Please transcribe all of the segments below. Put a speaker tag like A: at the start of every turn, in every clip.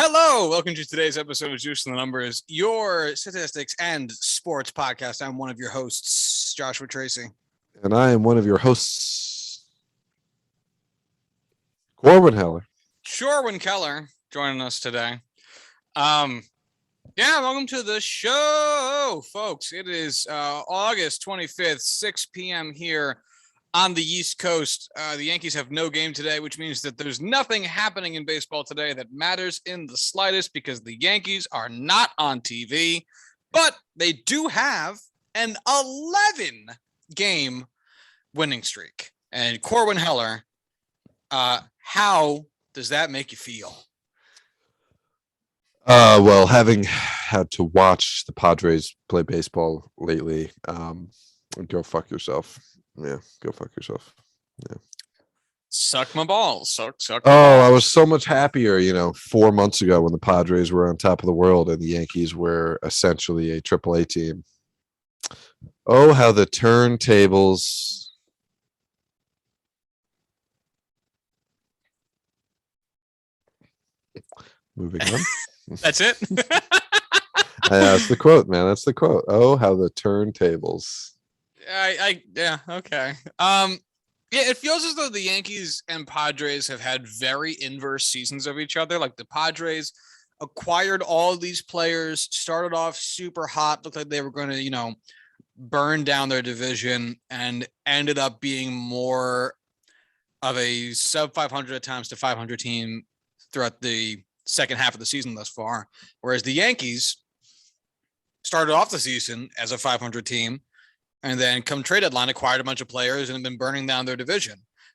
A: Hello, welcome to today's episode of Juice and the Numbers, your statistics and sports podcast. I'm one of your hosts, Joshua Tracy.
B: And I am one of your hosts, Corwin Heller.
A: Corwin Keller joining us today. Welcome to the show, folks. It is August 25th, 6 p.m. here on the East Coast. The Yankees have no game today, which means that there's nothing happening in baseball today that matters in the slightest because the Yankees are not on TV, but they do have an 11-game winning streak. And Corwin Heller, how does that make you feel?
B: Well, having had to watch the Padres play baseball lately, go fuck yourself. Yeah, go fuck yourself. Yeah.
A: Suck my balls. Suck my
B: balls.
A: I
B: was so much happier, 4 months ago when the Padres were on top of the world and the Yankees were essentially a AAA team. Oh, how the turntables. Moving on.
A: That's it?
B: That's the quote, man. That's the quote. Oh, how the turntables.
A: Okay. It feels as though the Yankees and Padres have had very inverse seasons of each other. Like the Padres acquired all these players, started off super hot, looked like they were going to, burn down their division, and ended up being more of a sub 500 at times to 500 team throughout the second half of the season thus far. Whereas the Yankees started off the season as a 500 team, and then come trade deadline, acquired a bunch of players and have been burning down their division.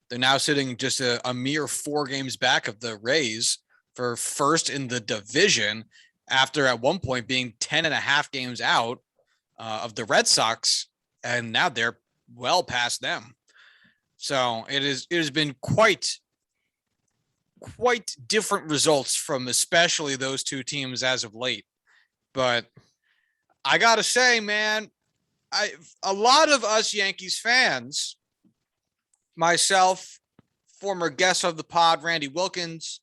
A: They're now sitting just a mere 4 games back of the Rays for first in the division after at one point being 10.5 games out of the Red Sox. And now they're well past them. So it has been quite different results from especially those two teams as of late. But I got to say, man, a lot of us Yankees fans, myself, former guest of the pod, Randy Wilkins,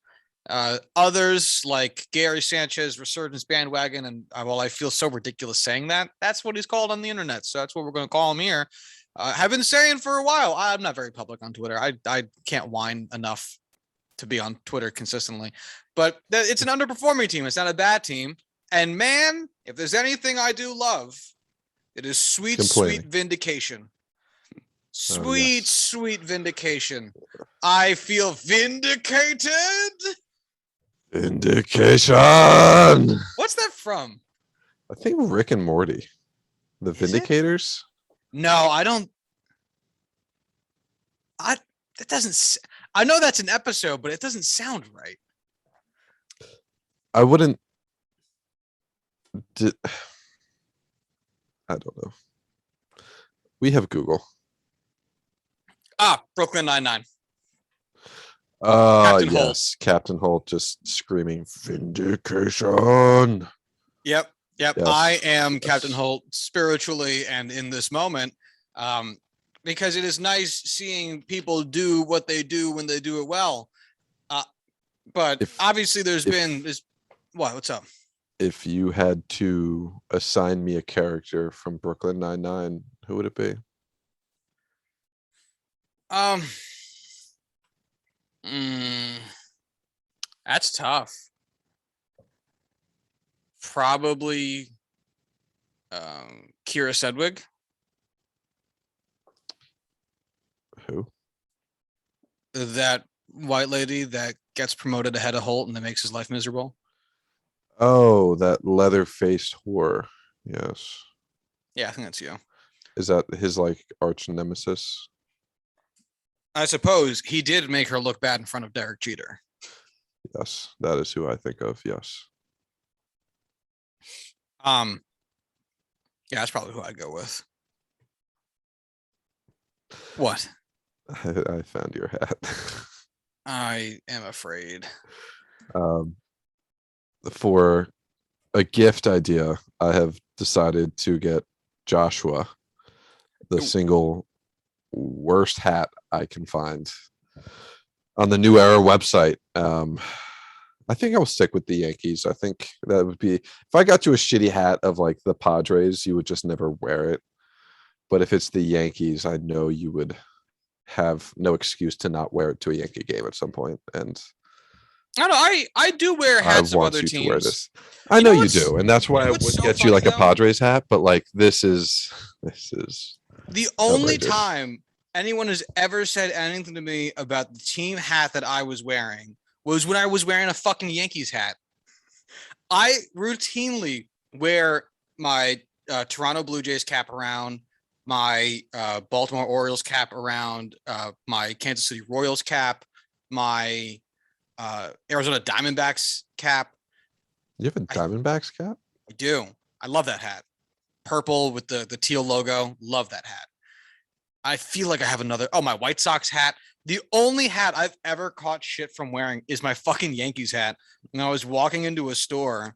A: others like Gary Sanchez, Resurgence Bandwagon, and I feel so ridiculous saying that. That's what he's called on the internet, so that's what we're going to call him here. Have been saying for a while. I'm not very public on Twitter. I can't whine enough to be on Twitter consistently, but it's an underperforming team. It's not a bad team. And man, if there's anything I do love, it is sweet vindication. Sweet vindication. I feel vindicated.
B: Vindication.
A: What's that from?
B: I think Rick and Morty. The Vindicators?
A: No, I don't. That doesn't. I know that's an episode, but it doesn't sound right.
B: I wouldn't. I don't know. We have Google.
A: Brooklyn Nine-Nine.
B: Captain Holt. Captain Holt just screaming vindication.
A: Yep. Yes. I am Captain Holt spiritually and in this moment, because it is nice seeing people do what they do when they do it well. But obviously there's been this. What's up?
B: If you had to assign me a character from Brooklyn Nine-Nine, who would it be?
A: That's tough. Probably Kira Sedgwick.
B: Who?
A: That white lady that gets promoted ahead of Holt and that makes his life miserable.
B: Oh, that leather-faced whore. Yes.
A: Yeah, I think that's you.
B: Is that his arch nemesis?
A: I suppose he did make her look bad in front of Derek Jeter.
B: Yes, that is who I think of. Yes.
A: Yeah, that's probably who I'd go with. What?
B: I found your hat.
A: I am afraid.
B: For a gift idea, I have decided to get Joshua the single worst hat I can find on the New Era website. I think I will stick with the Yankees. I think that would be if I got you a shitty hat of like the Padres, you would just never wear it. But if it's the Yankees, I know you would have no excuse to not wear it to a Yankee game at some point. And
A: I don't know. I do wear
B: I
A: hats of
B: want
A: other
B: you to wear
A: teams.
B: this. I
A: You
B: know
A: know
B: you
A: what's
B: do, and that's why I
A: what's
B: would
A: so
B: get you
A: funny
B: like a
A: though?
B: Padres hat. But like this is
A: The only
B: outrageous.
A: time anyone has ever said anything to me about the team hat that I was wearing was when I was wearing a fucking Yankees hat. I routinely wear my Toronto Blue Jays cap around, my Baltimore Orioles cap around, my Kansas City Royals cap, my Arizona Diamondbacks cap.
B: You have a
A: I,
B: Diamondbacks cap?
A: I do. I love that hat. Purple with the teal logo. Love that hat. I feel like I have another. Oh, my White Sox hat. The only hat I've ever caught shit from wearing is my fucking Yankees hat. And I was walking into a store,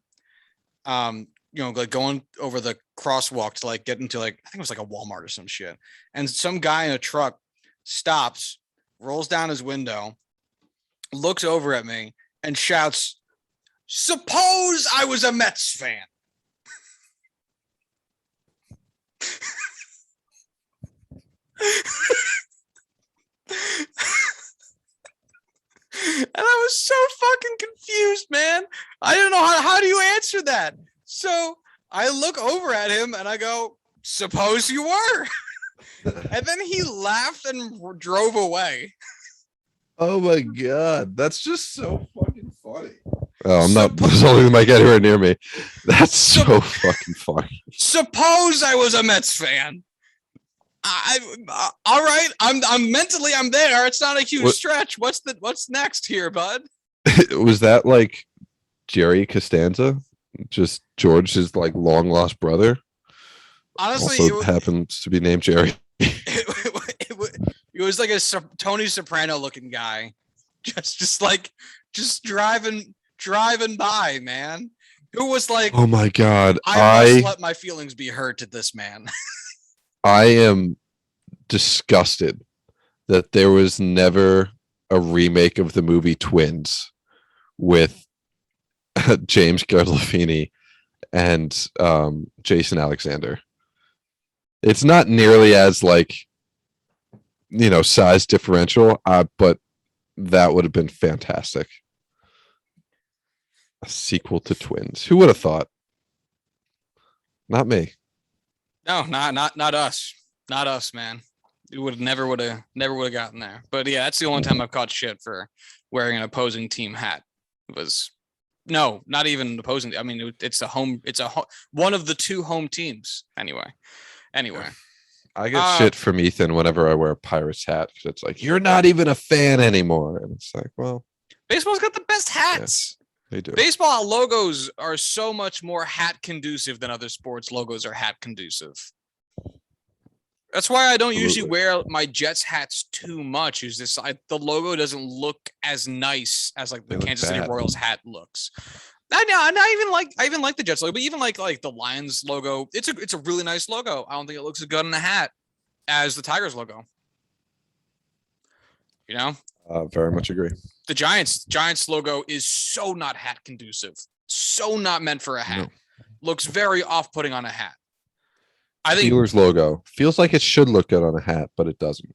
A: like going over the crosswalk to like get into like, I think it was like a Walmart or some shit. And some guy in a truck stops, rolls down his window, looks over at me and shouts, "Suppose I was a Mets fan." And I was so fucking confused, man. I didn't know how do you answer that. So I look over at him and I go, "Suppose you were." And then he laughed and drove away.
B: Oh my god, that's just so fucking funny. Oh, I'm not
A: Suppo-
B: holding the mic anywhere near me. That's so fucking funny.
A: Suppose I was a Mets fan. All right. I'm mentally I'm there. It's not a huge stretch. What's next here, bud?
B: Was that like Jerry Costanza? Just George's like long lost brother?
A: Honestly,
B: Also happens to be named Jerry.
A: It was like a Tony Soprano looking guy, just driving by, man. Who was like,
B: Oh my god,
A: I must let my feelings be heard to this man.
B: I am disgusted that there was never a remake of the movie Twins with James Gandolfini and Jason Alexander. It's not nearly as like size differential, but that would have been fantastic. A sequel to Twins. Who would have thought? Not me.
A: No, not us. Not us, man. We never would have gotten there. But yeah, that's the only time I've caught shit for wearing an opposing team hat. It was no, not even opposing. I mean, it's one of the two home teams anyway.
B: I get shit from Ethan whenever I wear a Pirates hat because it's like, you're not even a fan anymore. And it's like, well,
A: baseball's got the best hats.
B: Yeah, they do.
A: Baseball logos are so much more hat conducive than other sports logos are hat conducive. That's why I don't usually wear my Jets hats too much. Is this the logo doesn't look as nice as like the Kansas City Royals hat looks. I even like the Jets logo, but even like the Lions logo, it's a really nice logo. I don't think it looks as good in the hat as the Tigers logo.
B: Very much agree.
A: The Giants logo is so not hat conducive, so not meant for a hat. No. Looks very off-putting on a hat. I think
B: Steelers logo feels like it should look good on a hat, but it doesn't.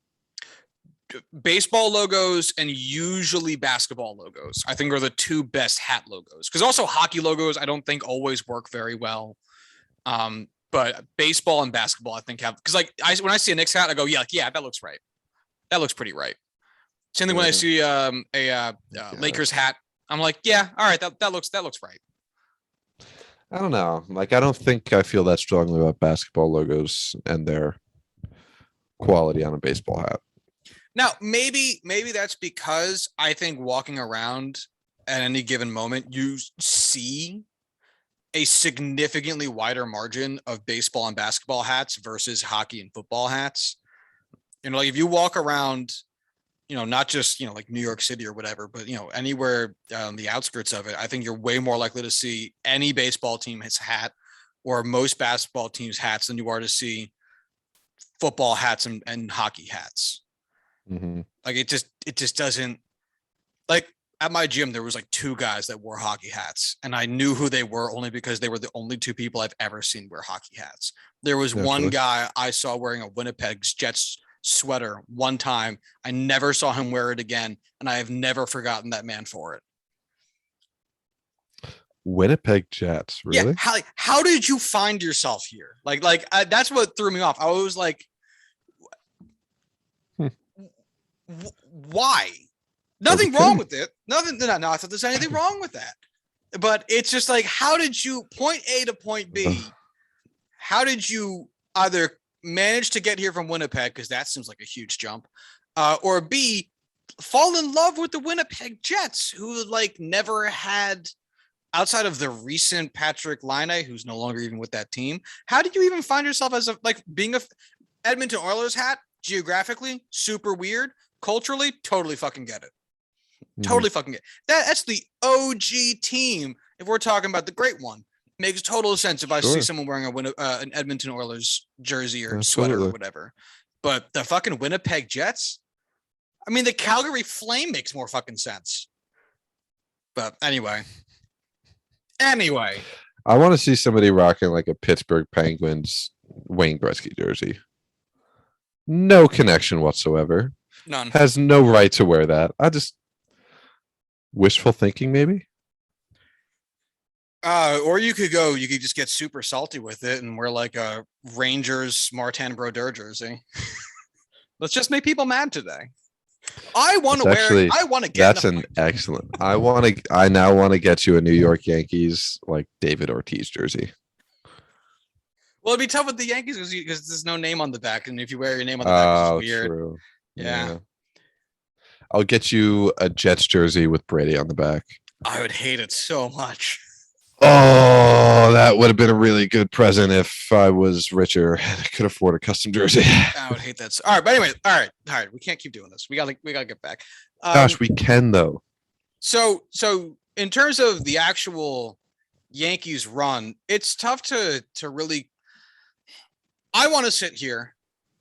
A: Baseball logos and usually basketball logos, I think, are the two best hat logos. Because also hockey logos, I don't think always work very well. But baseball and basketball, I think have because when I see a Knicks hat, I go, yeah, that looks right. That looks pretty right. Same thing when I see a Lakers hat, I'm like, yeah, all right, that looks right.
B: I don't know. Like, I don't think I feel that strongly about basketball logos and their quality on a baseball hat.
A: Now, maybe that's because I think walking around at any given moment, you see a significantly wider margin of baseball and basketball hats versus hockey and football hats. Like if you walk around, not just, like New York City or whatever, but, anywhere on the outskirts of it, I think you're way more likely to see any baseball team his hat or most basketball teams hats than you are to see football hats and hockey hats.
B: Mm-hmm.
A: Like it just doesn't like, at my gym, there was like 2 guys that wore hockey hats, and I knew who they were only because they were the only 2 people I've ever seen wear hockey hats. There was one
B: Naturally.
A: guy I saw wearing a Winnipeg Jets sweater one time. I never saw him wear it again, and I have never forgotten that man for it.
B: Winnipeg Jets,
A: Yeah,
B: really?
A: how did you find yourself here? That's what threw me off. I was like,
B: Hmm.
A: why? Nothing
B: Okay.
A: wrong with it. Nothing. No, I thought there's anything wrong with that. But it's just like, how did you point A to point B? How did you either manage to get here from Winnipeg, because that seems like a huge jump, or B, fall in love with the Winnipeg Jets, who like never had, outside of the recent Patrick Laine, who's no longer even with that team. How did you even find yourself as being a Edmonton Oilers hat? Geographically, super weird. Culturally, totally fucking get it. Totally fucking get it. That's the OG team. If we're talking about the great one, makes total sense if I see someone wearing an Edmonton Oilers jersey or sweater or whatever. But the fucking Winnipeg Jets, I mean, the Calgary Flame makes more fucking sense. But anyway,
B: I want to see somebody rocking like a Pittsburgh Penguins Wayne Gretzky jersey. No connection whatsoever.
A: none.
B: Has no right to wear that. I just wishful thinking, maybe.
A: Or you could just get super salty with it and wear like a Rangers Martin Brodeur jersey. Let's just make people mad today. I want to wear it. I want to get.
B: That's an excellent. I now want to get you a New York Yankees like David Ortiz jersey.
A: Well, it'd be tough with the Yankees because there's no name on the back, and if you wear your name on the back, it's weird.
B: True.
A: Yeah.
B: I'll get you a Jets jersey with Brady on the back.
A: I would hate it so much.
B: Oh, that would have been a really good present if I was richer and I could afford a custom jersey.
A: I would hate that. All right, but anyway, all right. We can't keep doing this. We gotta get back.
B: Gosh, we can though.
A: So in terms of the actual Yankees run, it's tough to really. I want to sit here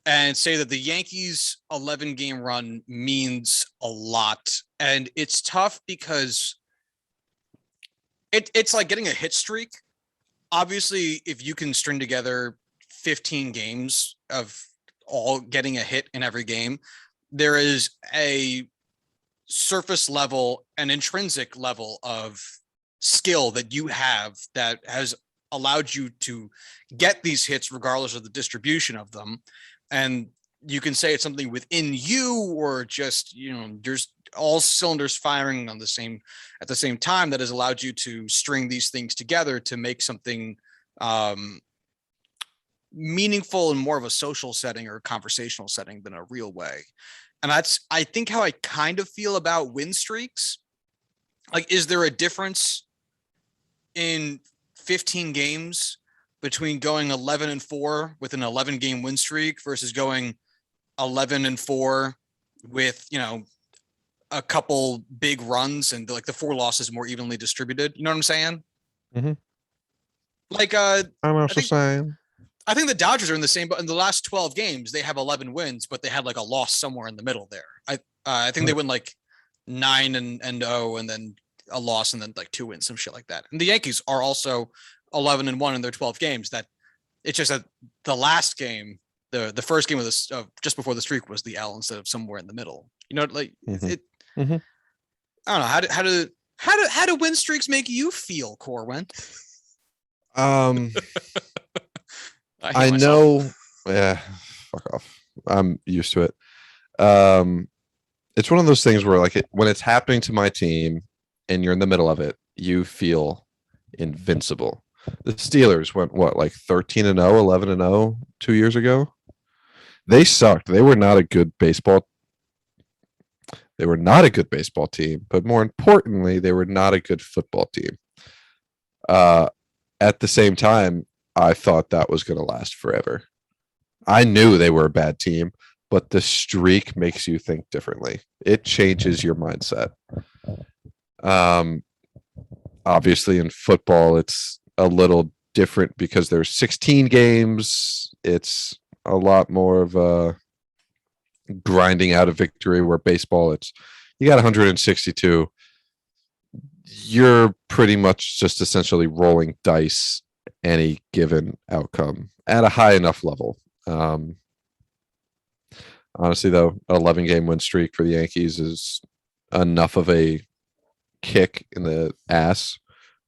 A: and say that the Yankees 11-game run means a lot, and it's tough because it's like getting a hit streak. Obviously, if you can string together 15 games of all getting a hit in every game, there is a surface level and intrinsic level of skill that you have that has allowed you to get these hits regardless of the distribution of them. And you can say it's something within you, or just, there's all cylinders firing at the same time that has allowed you to string these things together to make something meaningful in more of a social setting or a conversational setting than a real way. And that's, I think, how I kind of feel about win streaks. Like, is there a difference in 15 games between going 11-4 with an 11-game win streak versus going 11-4 with, a couple big runs and like the 4 losses more evenly distributed? You know what I'm saying?
B: Mm-hmm.
A: Like,
B: I'm also saying,
A: I think the Dodgers are in the same, but in the last 12 games, they have 11 wins, but they had like a loss somewhere in the middle there. I think they win like 9-0 and then a loss and then like 2 wins, some shit like that. And the Yankees are also 11-1 in their 12 games. That it's just that the last game, the first game of this just before the streak was the L instead of somewhere in the middle. Like it. Mm-hmm. I don't know how do win streaks make you feel, Corwin?
B: I know. Yeah, fuck off. I'm used to it. It's one of those things where like when it's happening to my team and you're in the middle of it, you feel invincible. The Steelers went like 13-0, 11-0 2 years ago. They sucked. They were not a good baseball. They were not a good baseball team, but more importantly, they were not a good football team. At the same time, I thought that was going to last forever. I knew they were a bad team, but the streak makes you think differently. It changes your mindset. Obviously, in football, it's a little different because there's 16 games. It's a lot more of a grinding out a victory, where baseball, it's you got 162. you're pretty much just essentially rolling dice any given outcome at a high enough level. Um, Honestly, though, 11 game win streak for the Yankees is enough of a kick in the ass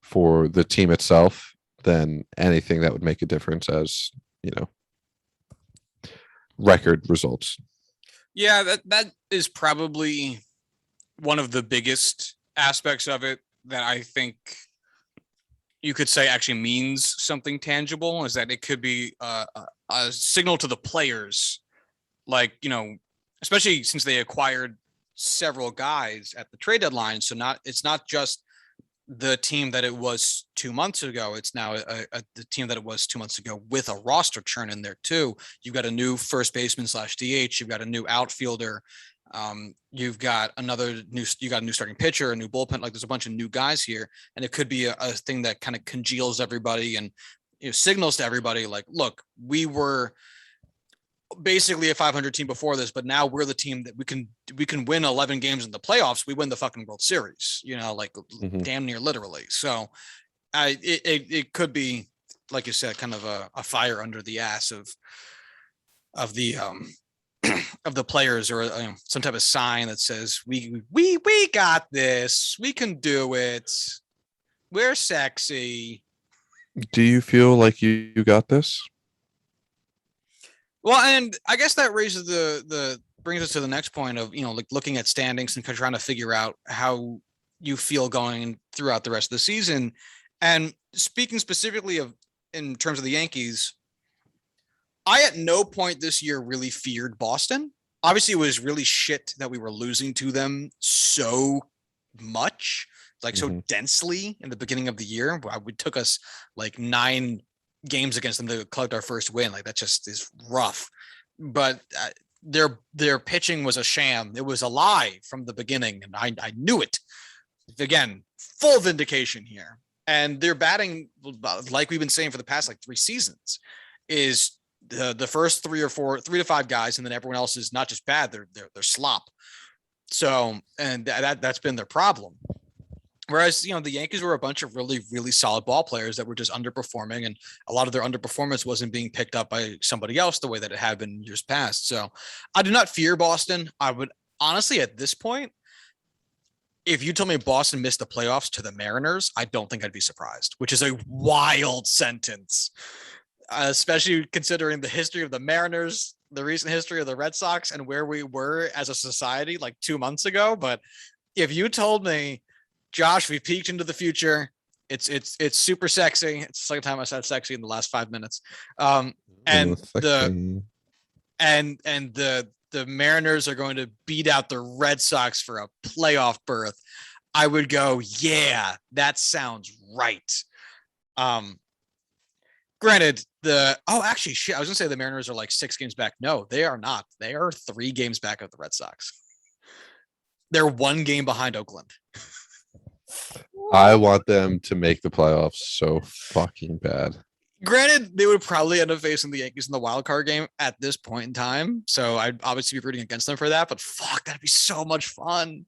B: for the team itself than anything that would make a difference as, you know, record results.
A: Yeah, that is probably one of the biggest aspects of it that I think you could say actually means something tangible, is that it could be a signal to the players, like, especially since they acquired several guys at the trade deadline. So it's not just the team that it was 2 months ago. It's now the team that it was 2 months ago with a roster churn in there too. You've got a new first baseman / DH. You've got a new outfielder. You've got a new starting pitcher, a new bullpen. Like, there's a bunch of new guys here, and it could be a thing that kind of congeals everybody and signals to everybody like, look, we were basically a 500 team before this, but now we're the team that we can win 11 games in the playoffs. We win the fucking World Series, like damn near literally. So it could be, like you said, kind of a fire under the ass of the of the players, or some type of sign that says we got this, we can do it, we're sexy.
B: Do you feel like you got this?
A: Well, and I guess that raises the brings us to the next point of, like, looking at standings and trying to figure out how you feel going throughout the rest of the season. And speaking specifically of in terms of the Yankees, I at no point this year really feared Boston. Obviously, it was really shit that we were losing to them so much, like so densely in the beginning of the year. It took us like 9 games against them to collect our first win. Like, that just is rough. But their pitching was a sham. It was a lie from the beginning, and I knew it. Again, full vindication here. And their batting, like we've been saying for the past like 3 seasons, is the first 3 to 5 guys, and then everyone else is not just bad, they're slop. So, and that's been their problem. Whereas, the Yankees were a bunch of really, really solid ball players that were just underperforming, and a lot of their underperformance wasn't being picked up by somebody else the way that it had been in years past. So I do not fear Boston. I would honestly, at this point, if you told me Boston missed the playoffs to the Mariners, I don't think I'd be surprised, which is a wild sentence, especially considering the history of the Mariners, the recent history of the Red Sox, and where we were as a society like 2 months ago. But if you told me, Josh, we've peeked into the future, it's super sexy. It's the second time I said sexy in the last 5 minutes. And the Mariners are going to beat out the Red Sox for a playoff berth, I would go, yeah, that sounds right. Granted, actually, shit, I was gonna say the Mariners are like 6 games back. No, they are not. They are 3 games back of the Red Sox. They're 1 game behind Oakland.
B: I want them to make the playoffs so fucking bad.
A: Granted, they would probably end up facing the Yankees in the wild card game at this point in time, so I'd obviously be rooting against them for that. But fuck, that'd be so much fun.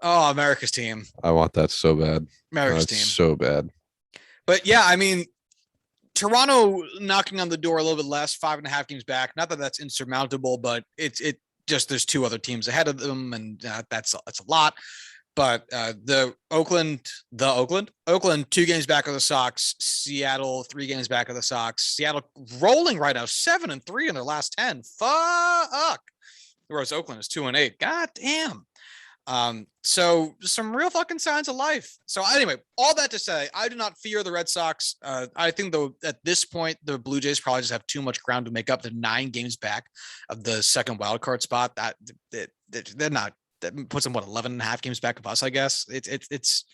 A: Oh, America's team.
B: I want that so bad.
A: America's team.
B: So bad.
A: But yeah, I mean, Toronto knocking on the door a little bit less, 5.5 games back. Not that that's insurmountable, but it just, there's 2 other teams ahead of them, and that's a lot. But Oakland, 2 games back of the Sox. Seattle, 3 games back of the Sox. Seattle rolling right now, 7-3 in their last 10. Fuck. Whereas Oakland is 2-8. God damn. So some real fucking signs of life. So anyway, all that to say, I do not fear the Red Sox. I think though at this point, the Blue Jays probably just have too much ground to make up. They're 9 games back of the second wild card spot. That they're not. That puts them 11.5 games back of us, I guess. It's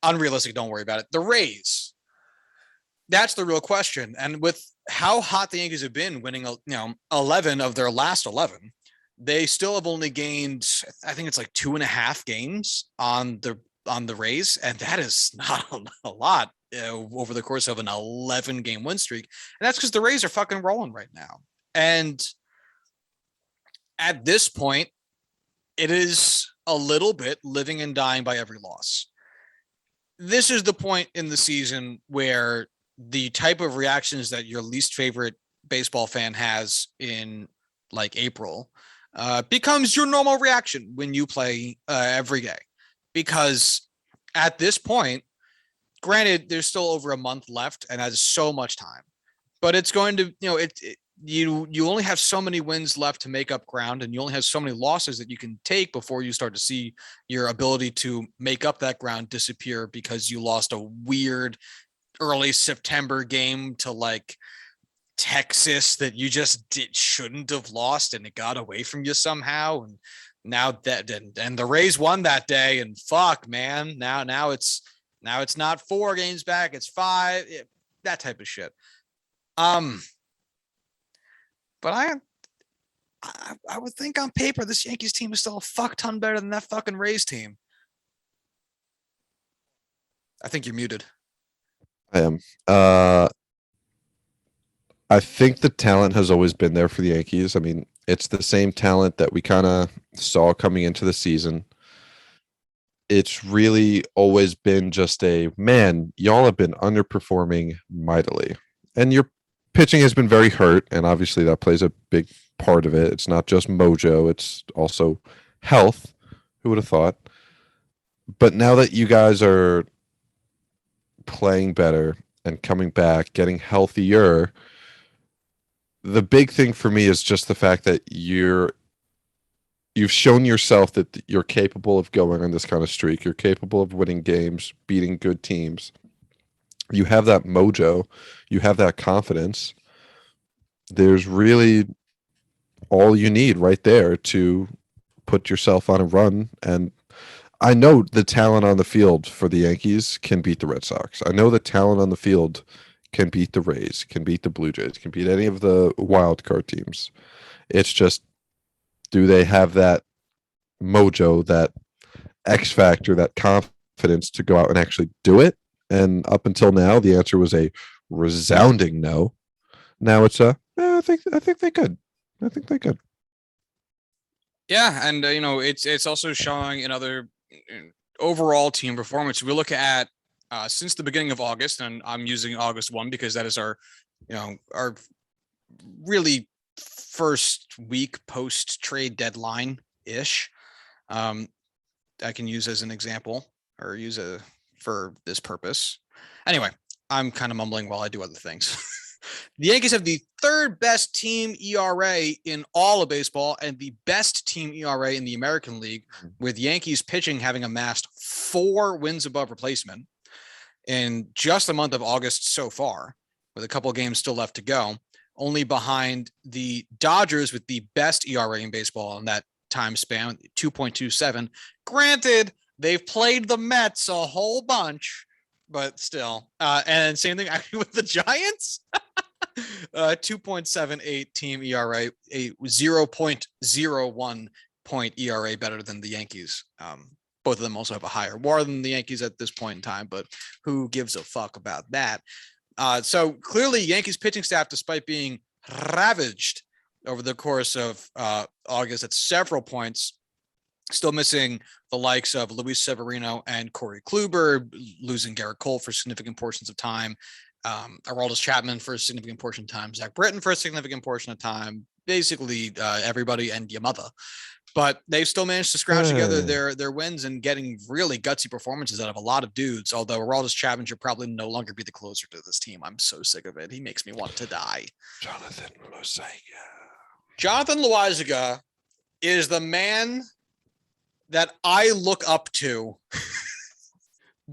A: unrealistic. Don't worry about it. The Rays, that's the real question. And with how hot the Yankees have been, winning 11 of their last 11, they still have only gained, I think it's like 2.5 games on the Rays, and that is not a lot over the course of an 11-game win streak. And that's because the Rays are fucking rolling right now. And at this point, it is a little bit living and dying by every loss. this is the point in the season where the type of reactions that your least favorite baseball fan has in like April becomes your normal reaction when you play every day. Because at this point, granted, there's still over a month left and has so much time, but it's going to, you only have so many wins left to make up ground, and you only have so many losses that you can take before you start to see your ability to make up that ground disappear because you lost a weird early September game to like Texas that you just shouldn't have lost, and it got away from you somehow. And now that and the Rays won that day, and fuck, man, now it's not 4 games back, it's 5, that type of shit. But I would think on paper this Yankees team is still a fuck ton better than that fucking Rays team. I think you're muted.
B: I am. I think the talent has always been there for the Yankees. I mean, it's the same talent that we kind of saw coming into the season. It's really always been just man, y'all have been underperforming mightily. And your pitching has been very hurt, and obviously that plays a big part of it. It's not just mojo, it's also health. Who would have thought? But now that you guys are playing better and coming back, getting healthier, the big thing for me is just the fact that you've shown yourself that you're capable of going on this kind of streak. You're capable of winning games, beating good teams. You have that mojo. You have that confidence. There's really all you need right there to put yourself on a run. And I know the talent on the field for the Yankees can beat the Red Sox. I know the talent on the field can beat the Rays, can beat the Blue Jays, can beat any of the wild card teams. It's just, do they have that mojo, that X factor, that confidence to go out and actually do it? And up until now, the answer was a resounding no. Now it's I think they could. I think they could.
A: Yeah, and it's also showing in other overall team performance. We look at since the beginning of August, and I'm using August 1 because that is our really first week post trade deadline ish. I can use as an example or use for this purpose. Anyway, I'm kind of mumbling while I do other things. The Yankees have the 3rd best team ERA in all of baseball and the best team ERA in the American League, with Yankees pitching having amassed 4 wins above replacement in just the month of August so far, with a couple of games still left to go, only behind the Dodgers with the best ERA in baseball in that time span, 2.27. Granted, they've played the Mets a whole bunch, but still. And same thing actually with the Giants. 2.78 team ERA, a 0.01 point ERA better than the Yankees. Both of them also have a higher WAR than the Yankees at this point in time, but who gives a fuck about that? So clearly Yankees pitching staff, despite being ravaged over the course of August at several points, still missing the likes of Luis Severino and Corey Kluber, losing Garrett Cole for significant portions of time, Aroldis Chapman for a significant portion of time, Zach Britton for a significant portion of time, basically everybody and your mother. But they've still managed to scratch together their wins and getting really gutsy performances out of a lot of dudes, although Aroldis Chapman should probably no longer be the closer to this team. I'm so sick of it. He makes me want to die. Jonathan Loaisiga is the man that I look up to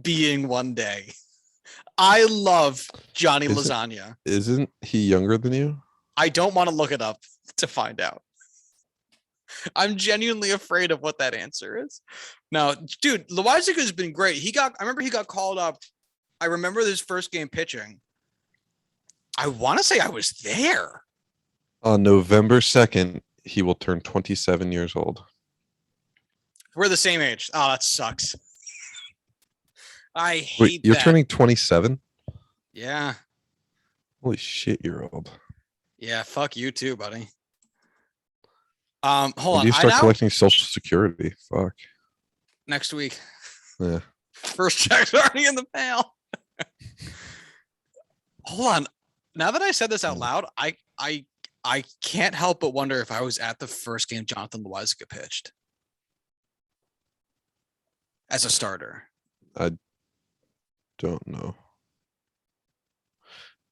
A: being one day. I love Johnny Lasagna.
B: Isn't he younger than you?
A: I don't want to look it up to find out. I'm genuinely afraid of what that answer is. No, dude, Loaisiga has been great. I remember he got called up. I remember his first game pitching. I want to say I was there.
B: On November 2nd, he will turn 27 years old.
A: We're the same age. Oh, that sucks. I hate
B: You're
A: that.
B: turning 27?
A: Yeah.
B: Holy shit, you're old.
A: Yeah, fuck you too, buddy. Hold on.
B: You start collecting Social Security. Fuck.
A: Next week.
B: Yeah.
A: First check's already in the mail. Hold on. Now that I said this out loud, I can't help but wonder if I was at the first game Jonathan Loáisiga pitched as a starter.
B: I don't know.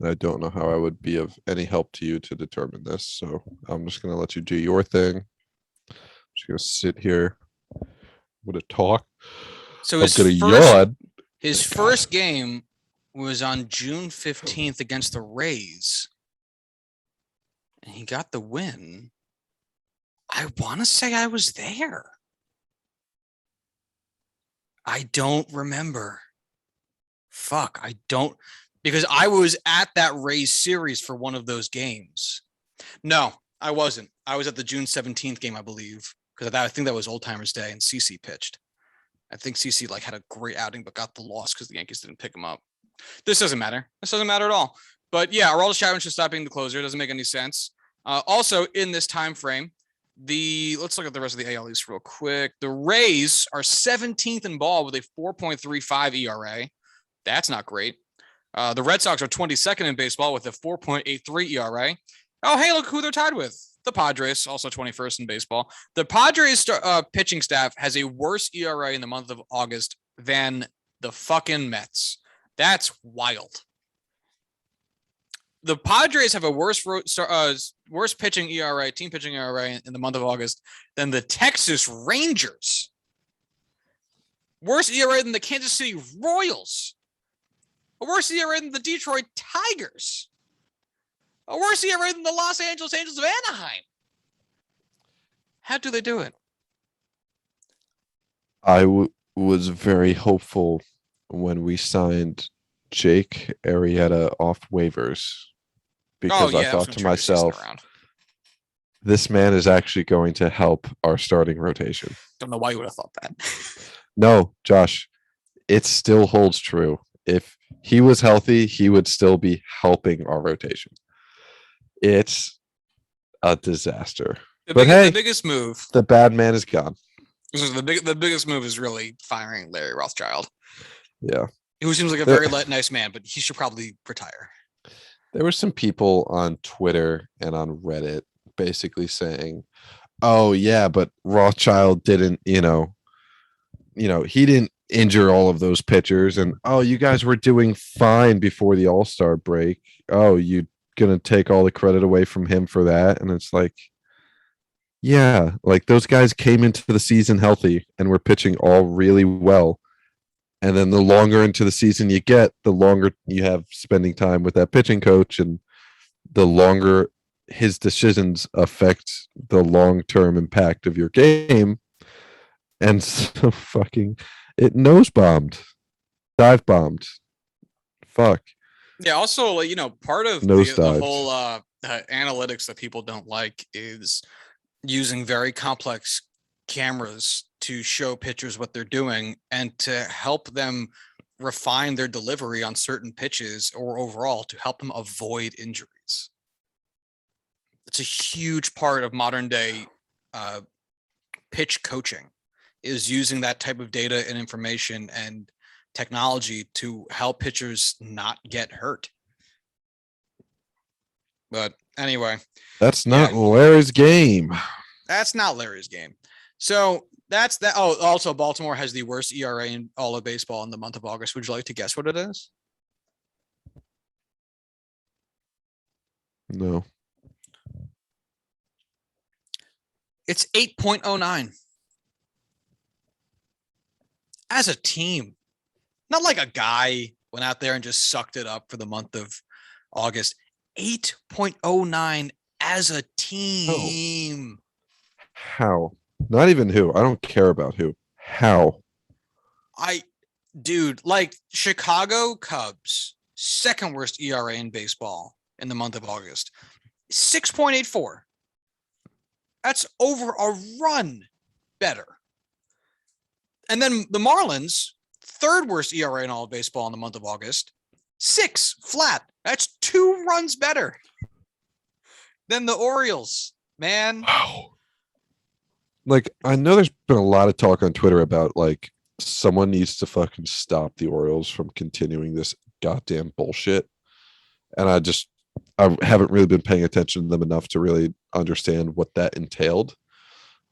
B: I don't know how I would be of any help to you to determine this. So I'm just going to let you do your thing. I'm just going to sit here with a talk.
A: So his first game was on June 15th against the Rays. And he got the win. I want to say I was there. I don't remember. Fuck, I don't. Because I was at that Rays series for one of those games. No, I wasn't. I was at the June 17th game, I believe. Because I think that was Old Timers Day and CC pitched. I think CC had a great outing, but got the loss because the Yankees didn't pick him up. This doesn't matter. This doesn't matter at all. But yeah, Aroldis Chapman should stop being the closer. It doesn't make any sense. Also, in this time frame, let's look at the rest of the AL East real quick. The Rays are 17th in ball with a 4.35 ERA. That's not great. The Red Sox are 22nd in baseball with a 4.83 ERA. Oh, hey, look who they're tied with. The Padres, also 21st in baseball. The Padres pitching staff has a worse ERA in the month of August than the fucking Mets. That's wild. The Padres have a worse pitching ERA, team pitching ERA in the month of August than the Texas Rangers. Worse ERA than the Kansas City Royals. A worse ERA than the Detroit Tigers. A worse ERA than the Los Angeles Angels of Anaheim. How do they do it?
B: I was very hopeful when we signed Jake Arrieta off waivers because I thought to myself, this man is actually going to help our starting rotation.
A: Don't know why you would have thought that.
B: No, Josh, it still holds true. If he was healthy, he would still be helping our rotation. It's a disaster.
A: The biggest move.
B: The bad man is gone.
A: The biggest move is really firing Larry Rothschild.
B: Yeah.
A: Who seems like a very nice man, but he should probably retire.
B: There were some people on Twitter and on Reddit basically saying, oh, yeah, but Rothschild didn't, he didn't injure all of those pitchers. And, oh, you guys were doing fine before the All-Star break. Oh, you going to take all the credit away from him for that? And it's like, yeah, those guys came into the season healthy and were pitching all really well. And then the longer into the season you get, the longer you have spending time with that pitching coach, and the longer his decisions affect the long-term impact of your game. And so it nose bombed, dive bombed. Fuck.
A: Yeah. Also, part of the whole analytics that people don't like is using very complex cameras to show pitchers what they're doing and to help them refine their delivery on certain pitches or overall to help them avoid injuries. It's a huge part of modern day pitch coaching, is using that type of data and information and technology to help pitchers not get hurt. But anyway,
B: that's not Larry's game.
A: That's not Larry's game. So that's that. Oh, also Baltimore has the worst ERA in all of baseball in the month of August. Would you like to guess what it is?
B: No.
A: It's 8.09. As a team, not like a guy went out there and just sucked it up for the month of August. 8.09 as a team.
B: How? Not even who. I don't care about who. How?
A: Chicago Cubs, second worst ERA in baseball in the month of August. 6.84. That's over a run better. And then the Marlins, third worst ERA in all of baseball in the month of August. 6 flat. That's 2 runs better than the Orioles, man.
B: Wow. I know there's been a lot of talk on Twitter about someone needs to fucking stop the Orioles from continuing this goddamn bullshit. And I haven't really been paying attention to them enough to really understand what that entailed.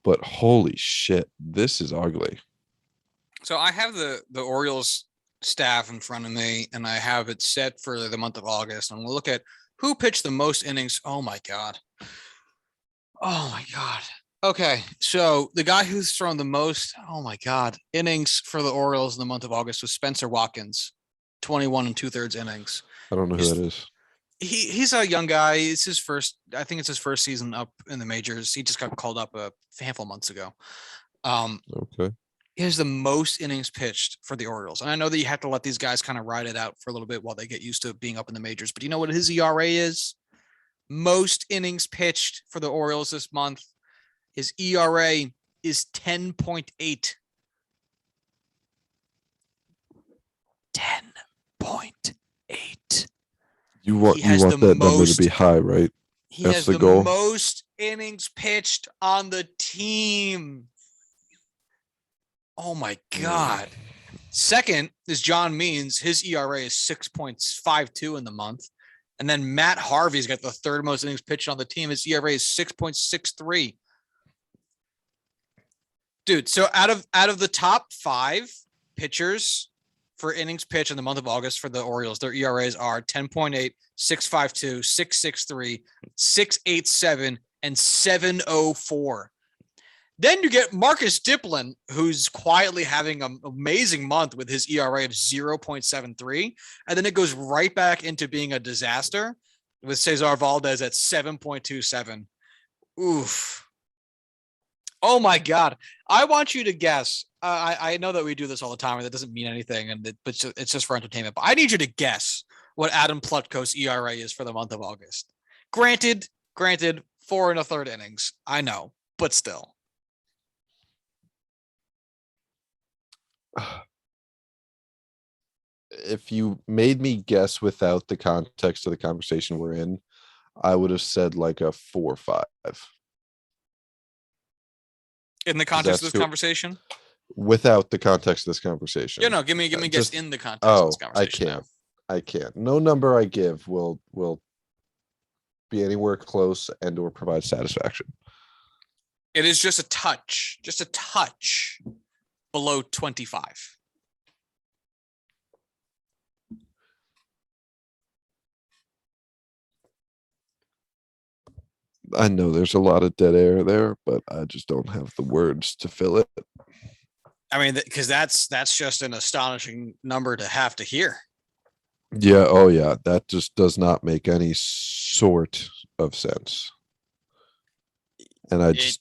B: But holy shit, this is ugly.
A: So I have the Orioles staff in front of me, and I have it set for the month of August. And we'll look at who pitched the most innings. Oh my god. Oh my god. Okay, so the guy who's thrown the most, oh my god, innings for the Orioles in the month of August was Spencer Watkins, 21 and 2/3 innings.
B: I don't know who that is.
A: He's a young guy. It's his first. I think it's his first season up in the majors. He just got called up a handful of months ago.
B: Okay.
A: He has the most innings pitched for the Orioles, and I know that you have to let these guys kind of ride it out for a little bit while they get used to being up in the majors. But you know what his ERA is? Most innings pitched for the Orioles this month. His ERA is 10.8. 10.8.
B: You want that number to be high, right?
A: He has the most innings pitched on the team. Oh my god. Second is John Means. His ERA is 6.52 in the month. And then Matt Harvey's got the third most innings pitched on the team. His ERA is 6.63. Dude, so out of the top 5 pitchers for innings pitched in the month of August for the Orioles, their ERAs are 10.8, 6.52, 6.63, 6.87, and 7.04. Then you get Marcus Dipplin, who's quietly having an amazing month with his ERA of 0.73. And then it goes right back into being a disaster with Cesar Valdez at 7.27. Oof. Oh my God. I want you to guess. I know that we do this all the time and that doesn't mean anything, but it's just for entertainment. But I need you to guess what Adam Plutko's ERA is for the month of August. Granted, 4 1/3 innings. I know, but still.
B: If you made me guess without the context of the conversation we're in, I would have said like a 4 or 5.
A: In the context of this conversation?
B: Without the context of this conversation.
A: Yeah, no, give me a guess in the context of this conversation.
B: I can't. No number I give will be anywhere close and or provide satisfaction.
A: It is just a touch below 25.
B: I know there's a lot of dead air there, but I just don't have the words to fill it.
A: I mean, because that's just an astonishing number to have to hear.
B: Yeah. Oh, yeah. That just does not make any sort of sense. And
A: let's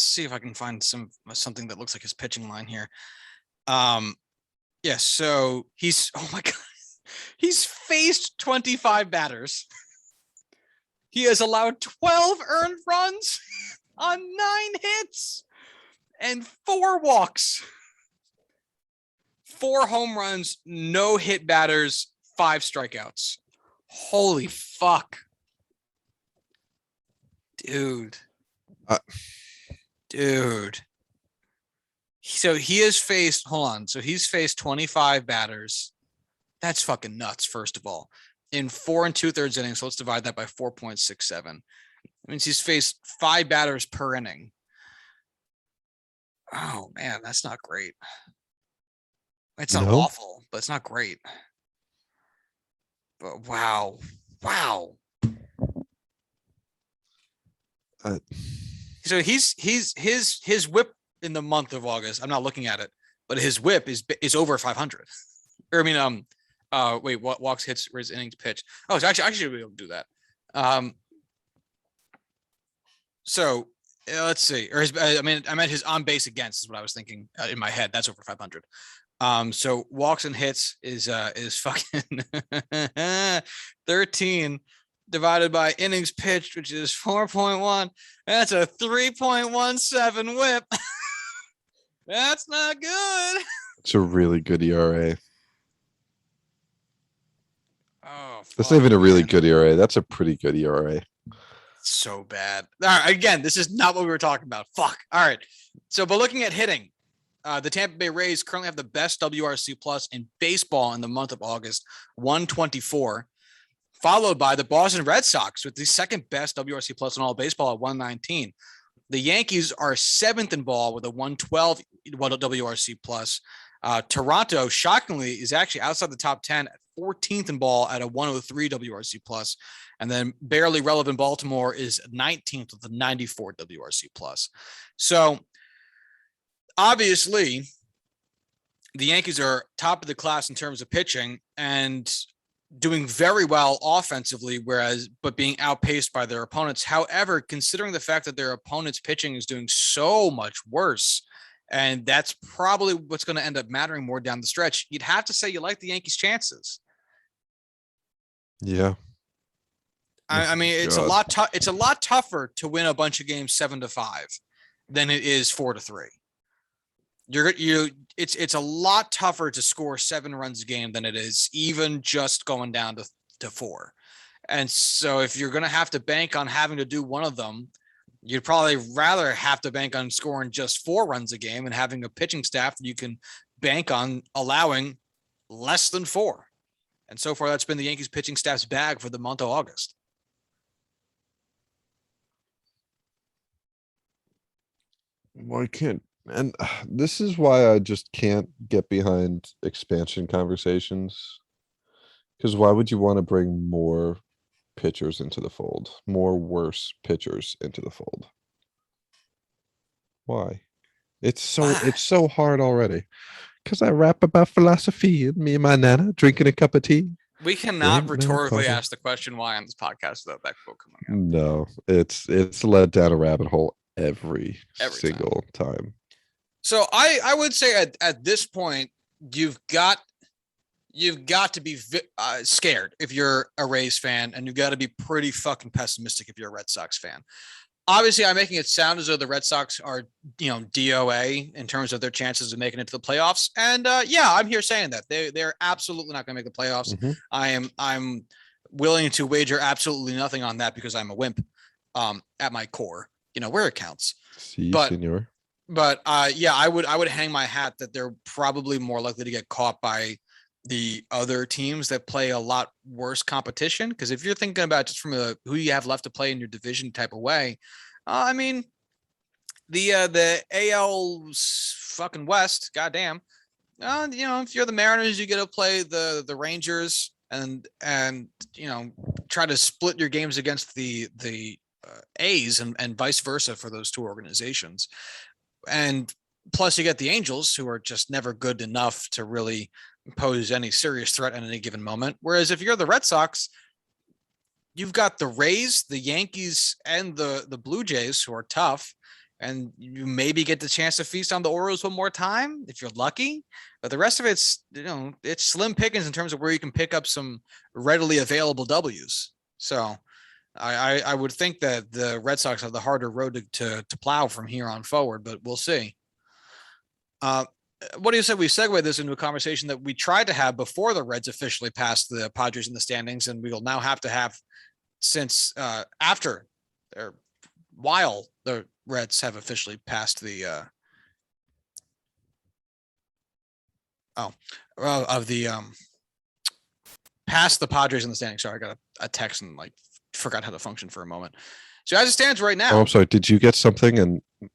A: see if I can find something that looks like his pitching line here. Yeah. So he's, oh my God, he's faced 25 batters. He has allowed 12 earned runs on 9 hits and 4 walks. 4 home runs, no hit batters, 5 strikeouts. Holy fuck. Dude. So he has faced, so he's faced 25 batters. That's fucking nuts, first of all. In 4 2/3 innings, so let's divide that by 4.67. That means he's faced 5 batters per inning. Oh, man, that's not great. It's not awful, but it's not great. But wow. So his whip in the month of August, I'm not looking at it, but his whip is over 500. Or I mean, wait, what walks, hits, or his innings pitch? Oh, so actually, I should be able to do that. So let's see. Or I meant his on base against is what I was thinking in my head. That's over 500. So walks and hits is fucking 13 divided by innings pitched, which is 4.1. That's a 3.17 whip. That's not good.
B: It's a really good ERA.
A: Oh,
B: that's not even a really good ERA. That's a pretty good ERA.
A: So bad. All right, again, this is not what we were talking about. Fuck. All right. So, but looking at hitting, the Tampa Bay Rays currently have the best WRC plus in baseball in the month of August, 124, followed by the Boston Red Sox with the second best WRC plus in all baseball at 119. The Yankees are seventh in ball with a 112 WRC plus. Toronto, shockingly, is actually outside the top 10 at 14th in ball at a 103 WRC plus. And then barely relevant Baltimore is 19th with a 94 WRC plus. So obviously, the Yankees are top of the class in terms of pitching and doing very well offensively, but being outpaced by their opponents. However, considering the fact that their opponent's pitching is doing so much worse, and that's probably what's going to end up mattering more down the stretch, you'd have to say you like the Yankees' chances.
B: Yeah.
A: I mean, it's a lot tougher to win a bunch of games 7-5 than it is 4-3. It's a lot tougher to score 7 runs a game than it is even just going down to 4. And so if you're going to have to bank on having to do one of them, you'd probably rather have to bank on scoring just 4 runs a game and having a pitching staff that you can bank on allowing less than 4. And so far, that's been the Yankees pitching staff's bag for the month of August.
B: Well, I can't. And this is why I just can't get behind expansion conversations. Because why would you want to bring more pitchers into the fold? More worse pitchers into the fold? Why? It's so hard already. Because I rap about philosophy and me and my nana drinking a cup of tea.
A: We cannot rhetorically ask the question why on this podcast without that quote coming out.
B: No, it's led down a rabbit hole every single time.
A: So I would say at this point, you've got to be scared if you're a Rays fan, and you've got to be pretty fucking pessimistic if you're a Red Sox fan. Obviously, I'm making it sound as though the Red Sox are, DOA in terms of their chances of making it to the playoffs. And yeah, I'm here saying that they're absolutely not going to make the playoffs. Mm-hmm. I'm willing to wager absolutely nothing on that because I'm a wimp at my core, where it counts.
B: Senor.
A: But yeah, I would hang my hat that they're probably more likely to get caught by the other teams that play a lot worse competition. Because if you're thinking about just from who you have left to play in your division type of way, I mean, the AL fucking West, goddamn, if you're the Mariners, you get to play the Rangers and try to split your games against the A's and vice versa for those two organizations. And plus you get the Angels, who are just never good enough to really pose any serious threat at any given moment. Whereas if you're the Red Sox, you've got the Rays, the Yankees, and the Blue Jays, who are tough. And you maybe get the chance to feast on the Orioles one more time if you're lucky. But the rest of it's slim pickings in terms of where you can pick up some readily available W's. So I would think that the Red Sox have the harder road to plow from here on forward, but we'll see. What do you say we segue this into a conversation that we tried to have before the Reds officially passed the Padres in the standings, and we will now have to have since after while the Reds have officially passed the past the Padres in the standings. Sorry, I got a text and forgot how to function for a moment. So as it stands right now.
B: Oh, I'm sorry. Did you get something? And oh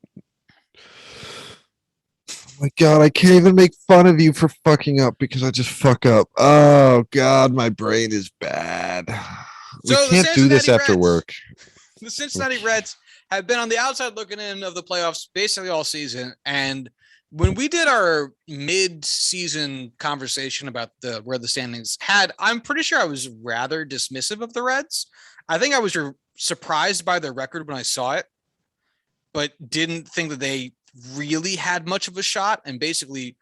B: my God, I can't even make fun of you for fucking up because I just fuck up. Oh God, my brain is bad. We can't do this after work.
A: The Cincinnati Reds have been on the outside looking in of the playoffs basically all season. And when we did our mid-season conversation about where the standings had, I'm pretty sure I was rather dismissive of the Reds. I think I was surprised by their record when I saw it, but didn't think that they really had much of a shot, and basically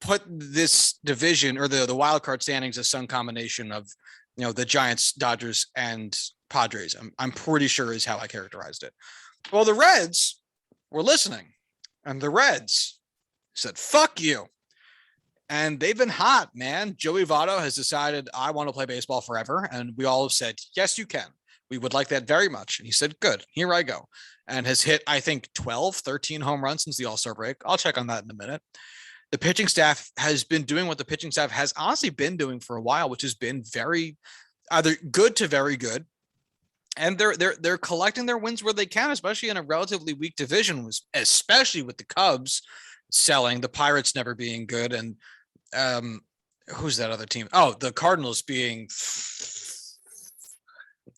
A: put this division or the wild card standings as some combination of, the Giants, Dodgers, and Padres. I'm pretty sure is how I characterized it. Well, the Reds were listening, and the Reds said, fuck you. And they've been hot, man. Joey Votto has decided, I want to play baseball forever. And we all have said, yes, you can. We would like that very much. And he said, good, here I go. And has hit, I think, 12, 13 home runs since the All-Star break. I'll check on that in a minute. The pitching staff has been doing what the pitching staff has honestly been doing for a while, which has been very either good to very good. And they're collecting their wins where they can, especially in a relatively weak division, especially with the Cubs selling, the Pirates never being good, and who's that other team? Oh, the Cardinals being.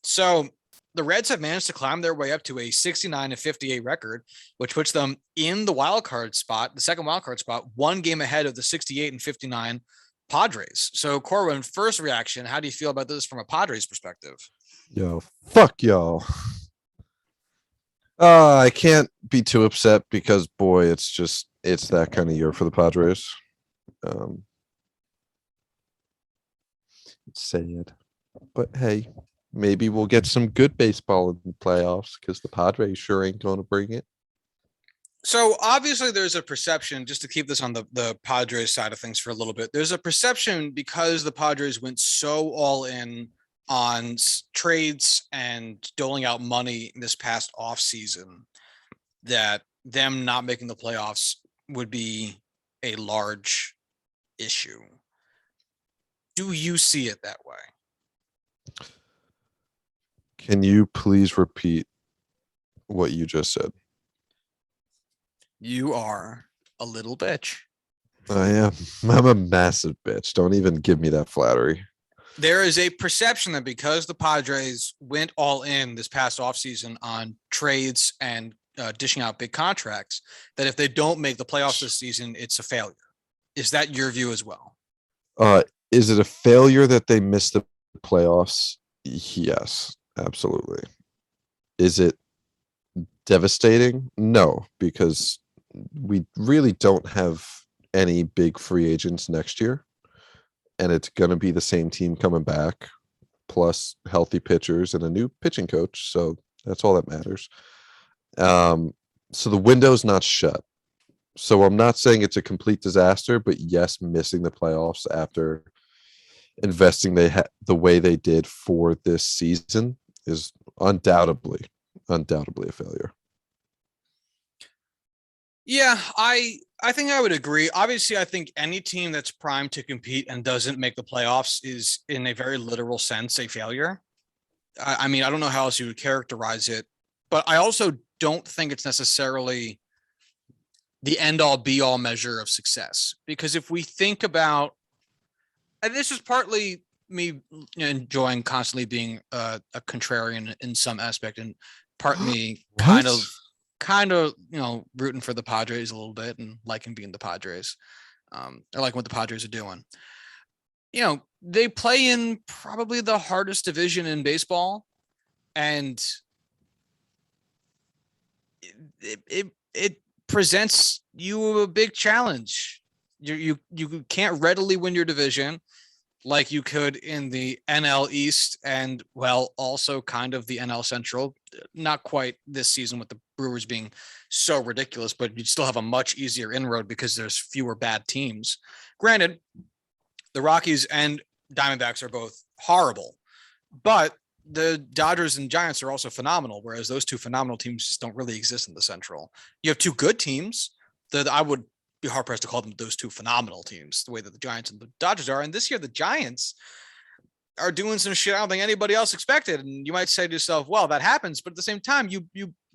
A: So the Reds have managed to climb their way up to a 69-58 record, which puts them in the wild card spot, the second wild card spot, one game ahead of the 68-59 Padres. So Corwin, first reaction, how do you feel about this from a Padres perspective?
B: Yo, fuck y'all. I can't be too upset because, boy, it's that kind of year for the Padres. It's sad, but hey, maybe we'll get some good baseball in the playoffs because the Padres sure ain't going to bring it.
A: So obviously there's a perception, just to keep this on the Padres side of things for a little bit, there's a perception because the Padres went so all in on trades and doling out money this past off season that them not making the playoffs would be a large issue. Do you see it that way?
B: Can you please repeat what you just said?
A: You are a little bitch.
B: I am. I'm a massive bitch. Don't even give me that flattery.
A: There is a perception that because the Padres went all in this past offseason on trades and dishing out big contracts, that if they don't make the playoffs this season, it's a failure. Is that your view as well?
B: Is it a failure that they missed the playoffs? Yes, absolutely. Is it devastating? No, because we really don't have any big free agents next year. And it's going to be the same team coming back, plus healthy pitchers and a new pitching coach. So that's all that matters. So the window's not shut. So I'm not saying it's a complete disaster, but yes, missing the playoffs after investing the way they did for this season is undoubtedly a failure.
A: Yeah, I think I would agree. Obviously, I think any team that's primed to compete and doesn't make the playoffs is, in a very literal sense, a failure. I mean, I don't know how else you would characterize it, but I also don't think it's necessarily the end-all be-all measure of success. Because if we think about, and this is partly me enjoying constantly being a contrarian in some aspect, and part me kind of rooting for the Padres a little bit and liking being the Padres. I like what the Padres are doing. They play in probably the hardest division in baseball, and it presents you a big challenge. You can't readily win your division like you could in the NL East and, well, also kind of the NL Central. Not quite this season with the Brewers being so ridiculous, but you'd still have a much easier inroad because there's fewer bad teams. Granted, the Rockies and Diamondbacks are both horrible, but the Dodgers and Giants are also phenomenal, whereas those two phenomenal teams just don't really exist in the Central. You have two good teams that I would be hard pressed to call them those two phenomenal teams, the way that the Giants and the Dodgers are. And this year, the Giants are doing some shit I don't think anybody else expected. And you might say to yourself, well, that happens. But at the same time, you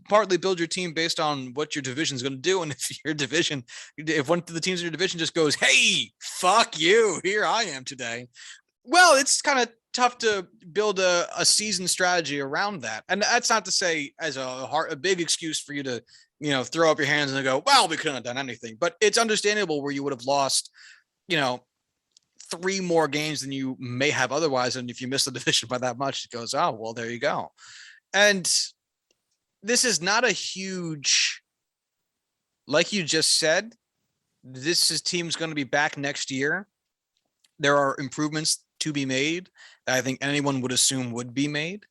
A: partly build your team based on what your division is going to do. And if one of the teams in your division just goes, hey, fuck you, here I am today. Well, it's kind of tough to build a season strategy around that. And that's not to say as a big excuse for you to, throw up your hands and go, well, we couldn't have done anything. But it's understandable where you would have lost, 3 more games than you may have otherwise. And if you miss the division by that much, it goes, oh, well, there you go. And this is not a huge, like you just said, team's going to be back next year. There are improvements to be made that I think anyone would assume would be made.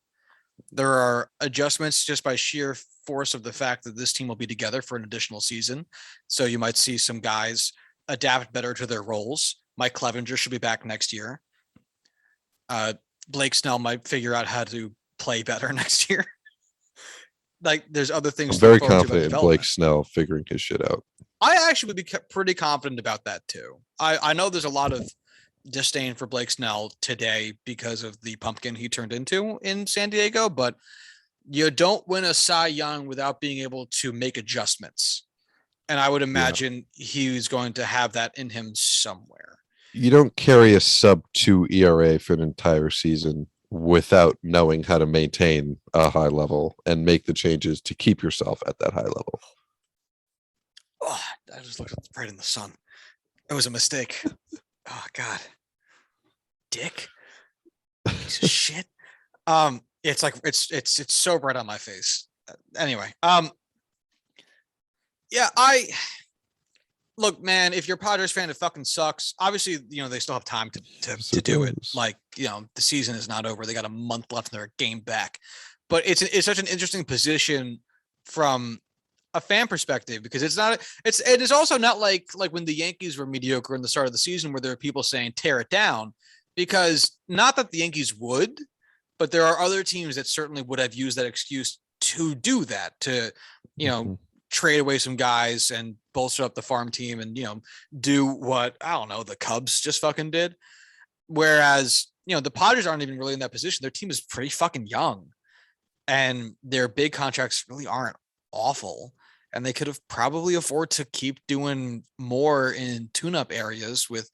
A: There are adjustments just by sheer force of the fact that this team will be together for an additional season. So you might see some guys adapt better to their roles. Mike Clevenger should be back next year. Blake Snell might figure out how to play better next year. Like there's other things.
B: I'm very
A: to look to about
B: confident in Blake
A: development.
B: Snell figuring his shit out.
A: I actually would be pretty confident about that too. I know there's a lot of disdain for Blake Snell today because of the pumpkin he turned into in San Diego, but you don't win a Cy Young without being able to make adjustments. And I would imagine he's going to have that in him somewhere.
B: You don't carry a sub-2 ERA for an entire season without knowing how to maintain a high level and make the changes to keep yourself at that high level.
A: Oh, I just looked right in the sun. It was a mistake. Oh God, dick, piece of shit. It's like it's so bright on my face. Anyway, yeah, look, man. If you're a Padres fan, it fucking sucks. Obviously, they still have time to do it. Like, the season is not over. They got a month left in their game back. But it's such an interesting position from a fan perspective because it is also not like when the Yankees were mediocre in the start of the season where there are people saying tear it down, because not that the Yankees would, but there are other teams that certainly would have used that excuse to do that, to trade away some guys and bolster up the farm team and do what, I don't know, the Cubs just fucking did. Whereas the Padres aren't even really in that position. Their team is pretty fucking young and their big contracts really aren't awful, and they could have probably afford to keep doing more in tune-up areas with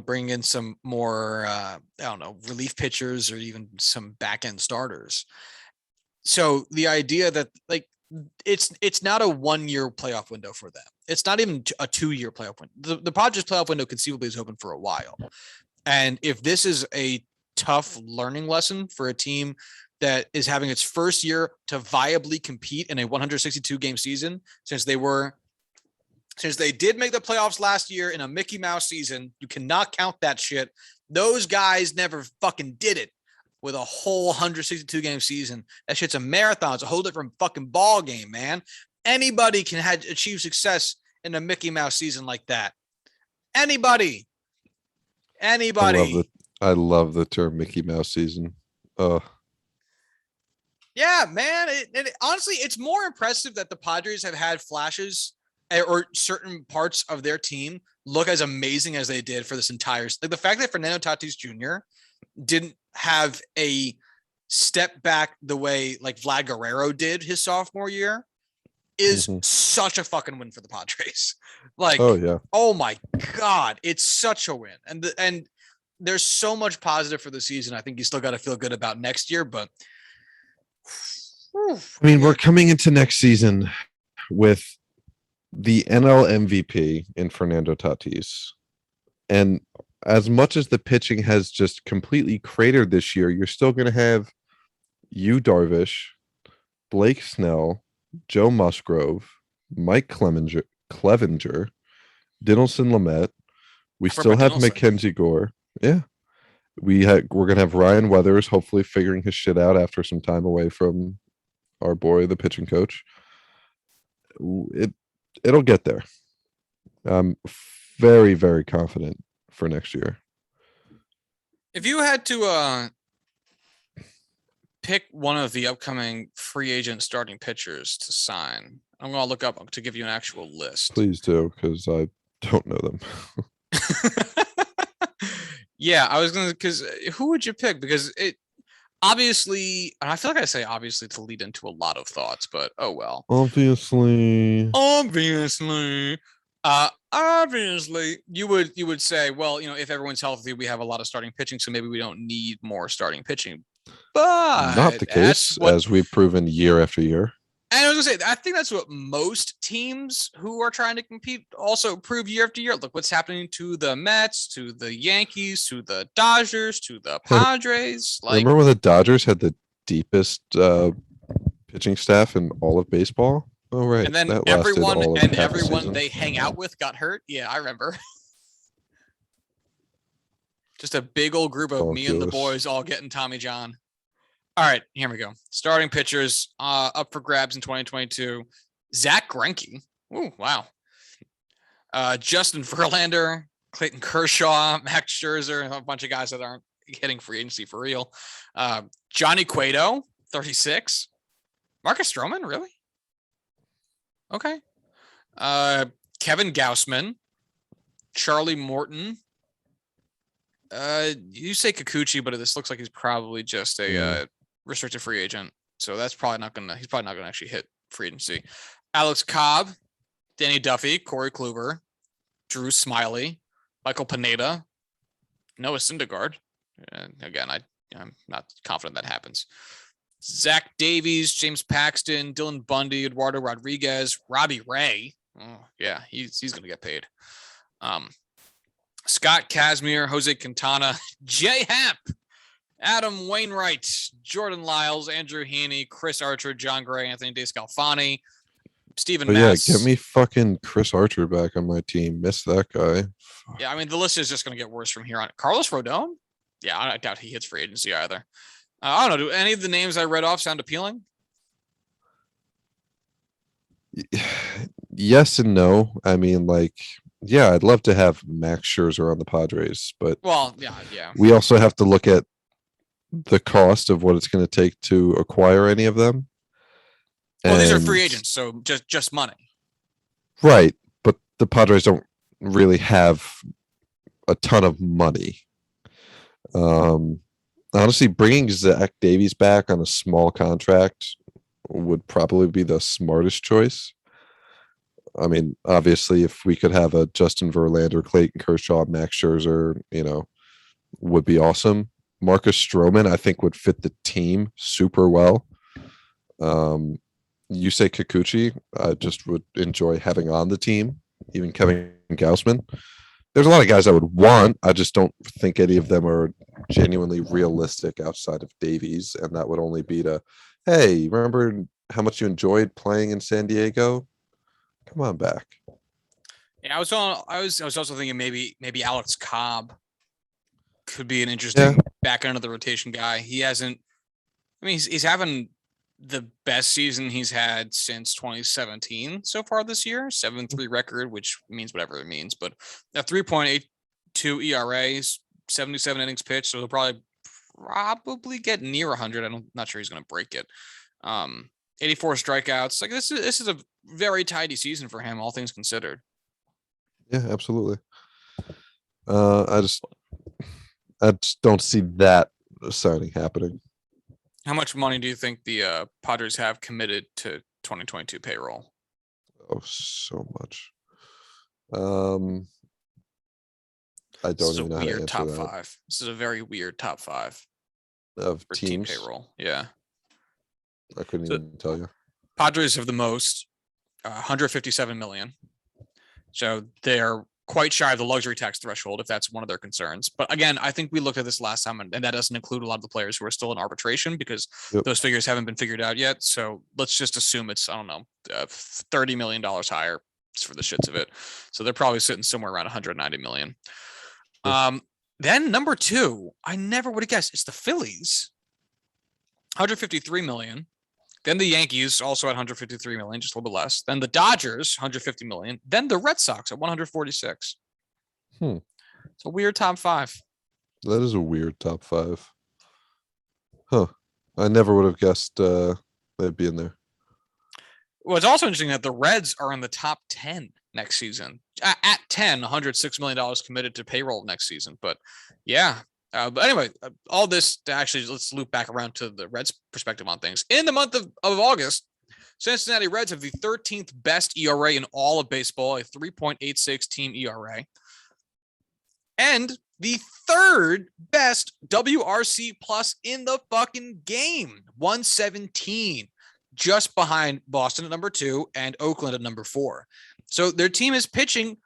A: bring in some more I don't know, relief pitchers or even some back-end starters. So the idea that it's not a 1-year playoff window for them. It's not even a 2-year playoff window. The Padres playoff window conceivably is open for a while. And if this is a tough learning lesson for a team that is having its first year to viably compete in a 162 game season, since they did make the playoffs last year in a Mickey Mouse season, you cannot count that shit. Those guys never fucking did it with a whole 162 game season. That shit's a marathon. It's a whole different fucking ball game, man. Anybody can achieve success in a Mickey Mouse season like that. Anybody.
B: I love the term Mickey Mouse season.
A: Yeah, man. Honestly, it's more impressive that the Padres have had flashes or certain parts of their team look as amazing as they did for this entire. Like the fact that Fernando Tatis Jr. didn't have a step back the way like Vlad Guerrero did his sophomore year is such a fucking win for the Padres. Like, oh my God, it's such a win. And there's so much positive for the season. I think you still got to feel good about next year, but
B: I mean, we're coming into next season with the NL MVP in Fernando Tatis. And as much as the pitching has just completely cratered this year, you're still going to have Yu Darvish, Blake Snell, Joe Musgrove, Mike Clevenger, Dinelson Lamet. We still have
A: Dinelson.
B: Mackenzie Gore. Yeah. We're going to have Ryan Weathers hopefully figuring his shit out after some time away from our boy, the pitching coach. It'll get there. I'm very, very confident for next year.
A: If you had to pick one of the upcoming free agent starting pitchers to sign, I'm going to look up to give you an actual list.
B: Please do, because I don't know them.
A: Yeah, I was going to, because who would you pick? Because it obviously, and I feel like I say obviously to lead into a lot of thoughts, but oh well.
B: Obviously,
A: you would say, well, if everyone's healthy, we have a lot of starting pitching, so maybe we don't need more starting pitching. But
B: not the case, as we've proven year after year.
A: And I was gonna say, I think that's what most teams who are trying to compete also prove year after year. Look what's happening to the Mets, to the Yankees, to the Dodgers, to the Padres.
B: Remember when the Dodgers had the deepest pitching staff in all of baseball? Oh, right.
A: And then everyone they hang out with got hurt. Yeah, I remember. Just a big old group of me and the boys all getting Tommy John. All right, here we go. Starting pitchers up for grabs in 2022. Zach Greinke. Ooh, wow. Justin Verlander, Clayton Kershaw, Max Scherzer, and a bunch of guys that aren't hitting free agency for real. Johnny Cueto, 36. Marcus Stroman, really? Okay. Kevin Gausman, Charlie Morton. You say Kikuchi, but this looks like he's probably just a restricted free agent. So that's probably not gonna. He's probably not gonna actually hit free agency. Alex Cobb, Danny Duffy, Corey Kluber, Drew Smiley, Michael Pineda, Noah Syndergaard. And again, I'm not confident that happens. Zach Davies, James Paxton, Dylan Bundy, Eduardo Rodriguez, Robbie Ray. Oh, yeah, he's going to get paid. Scott Kazmir, Jose Quintana, Jay Happ, Adam Wainwright, Jordan Lyles, Andrew Heaney, Chris Archer, John Gray, Anthony DeScalfani, Stephen Mass.
B: Yeah, get me fucking Chris Archer back on my team. Miss that guy.
A: Yeah, I mean, the list is just going to get worse from here on. Carlos Rodon? Yeah, I doubt he hits free agency either. I don't know. Do any of the names I read off sound appealing?
B: Yes and no. I mean, like, yeah, I'd love to have Max Scherzer on the Padres, but
A: yeah.
B: We also have to look at the cost of what it's going to take to acquire any of them.
A: Well, these are free agents, so just money.
B: Right, but the Padres don't really have a ton of money. Honestly, bringing Zach Davies back on a small contract would probably be the smartest choice. I mean, obviously, if we could have a Justin Verlander, Clayton Kershaw, Max Scherzer, would be awesome. Marcus Stroman, I think, would fit the team super well. You say Kikuchi, I just would enjoy having on the team. Even Kevin Gausman. There's a lot of guys I would want. I just don't think any of them are genuinely realistic outside of Davies, and that would only be to, hey, remember how much you enjoyed playing in San Diego? Come on back.
A: Yeah, I was also thinking maybe Alex Cobb could be an interesting back end of the rotation guy. He hasn't. I mean, he's having the best season he's had since 2017 so far this year. 7-3 record, which means whatever it means, but a 3.82 ERA, 77 innings pitched, so he'll probably get near 100. I'm not sure he's going to break it. 84 strikeouts. Like this is a very tidy season for him, all things considered.
B: Yeah, absolutely. I just don't see that signing happening.
A: How much money do you think the Padres have committed to 2022 payroll?
B: Oh, so much. I don't even know how to answer
A: top
B: that.
A: 5. This is a very weird top 5
B: of
A: for
B: team
A: payroll. Yeah,
B: I couldn't even tell you.
A: Padres have the most, 157 million. So they're quite shy of the luxury tax threshold, if that's one of their concerns. But again, I think we looked at this last time, and that doesn't include a lot of the players who are still in arbitration because those figures haven't been figured out yet. So let's just assume it's, I don't know, $30 million higher just for the shits of it. So they're probably sitting somewhere around 190 million. Then number 2, I never would have guessed, it's the Phillies, 153 million. Then the Yankees also at 153 million, just a little bit less. Then the Dodgers, 150 million. Then the Red Sox at 146. It's a weird top 5.
B: That is a weird top 5. Huh. I never would have guessed they'd be in there.
A: Well, it's also interesting that the Reds are in the top 10 next season. At 10, $106 million committed to payroll next season. But yeah. But anyway, all this to actually, let's loop back around to the Reds' perspective on things. In the month of August, Cincinnati Reds have the 13th best ERA in all of baseball, a 3.86 team ERA, and the 3rd best WRC plus in the fucking game, 117, just behind Boston at number 2 and Oakland at number 4. So their team is pitching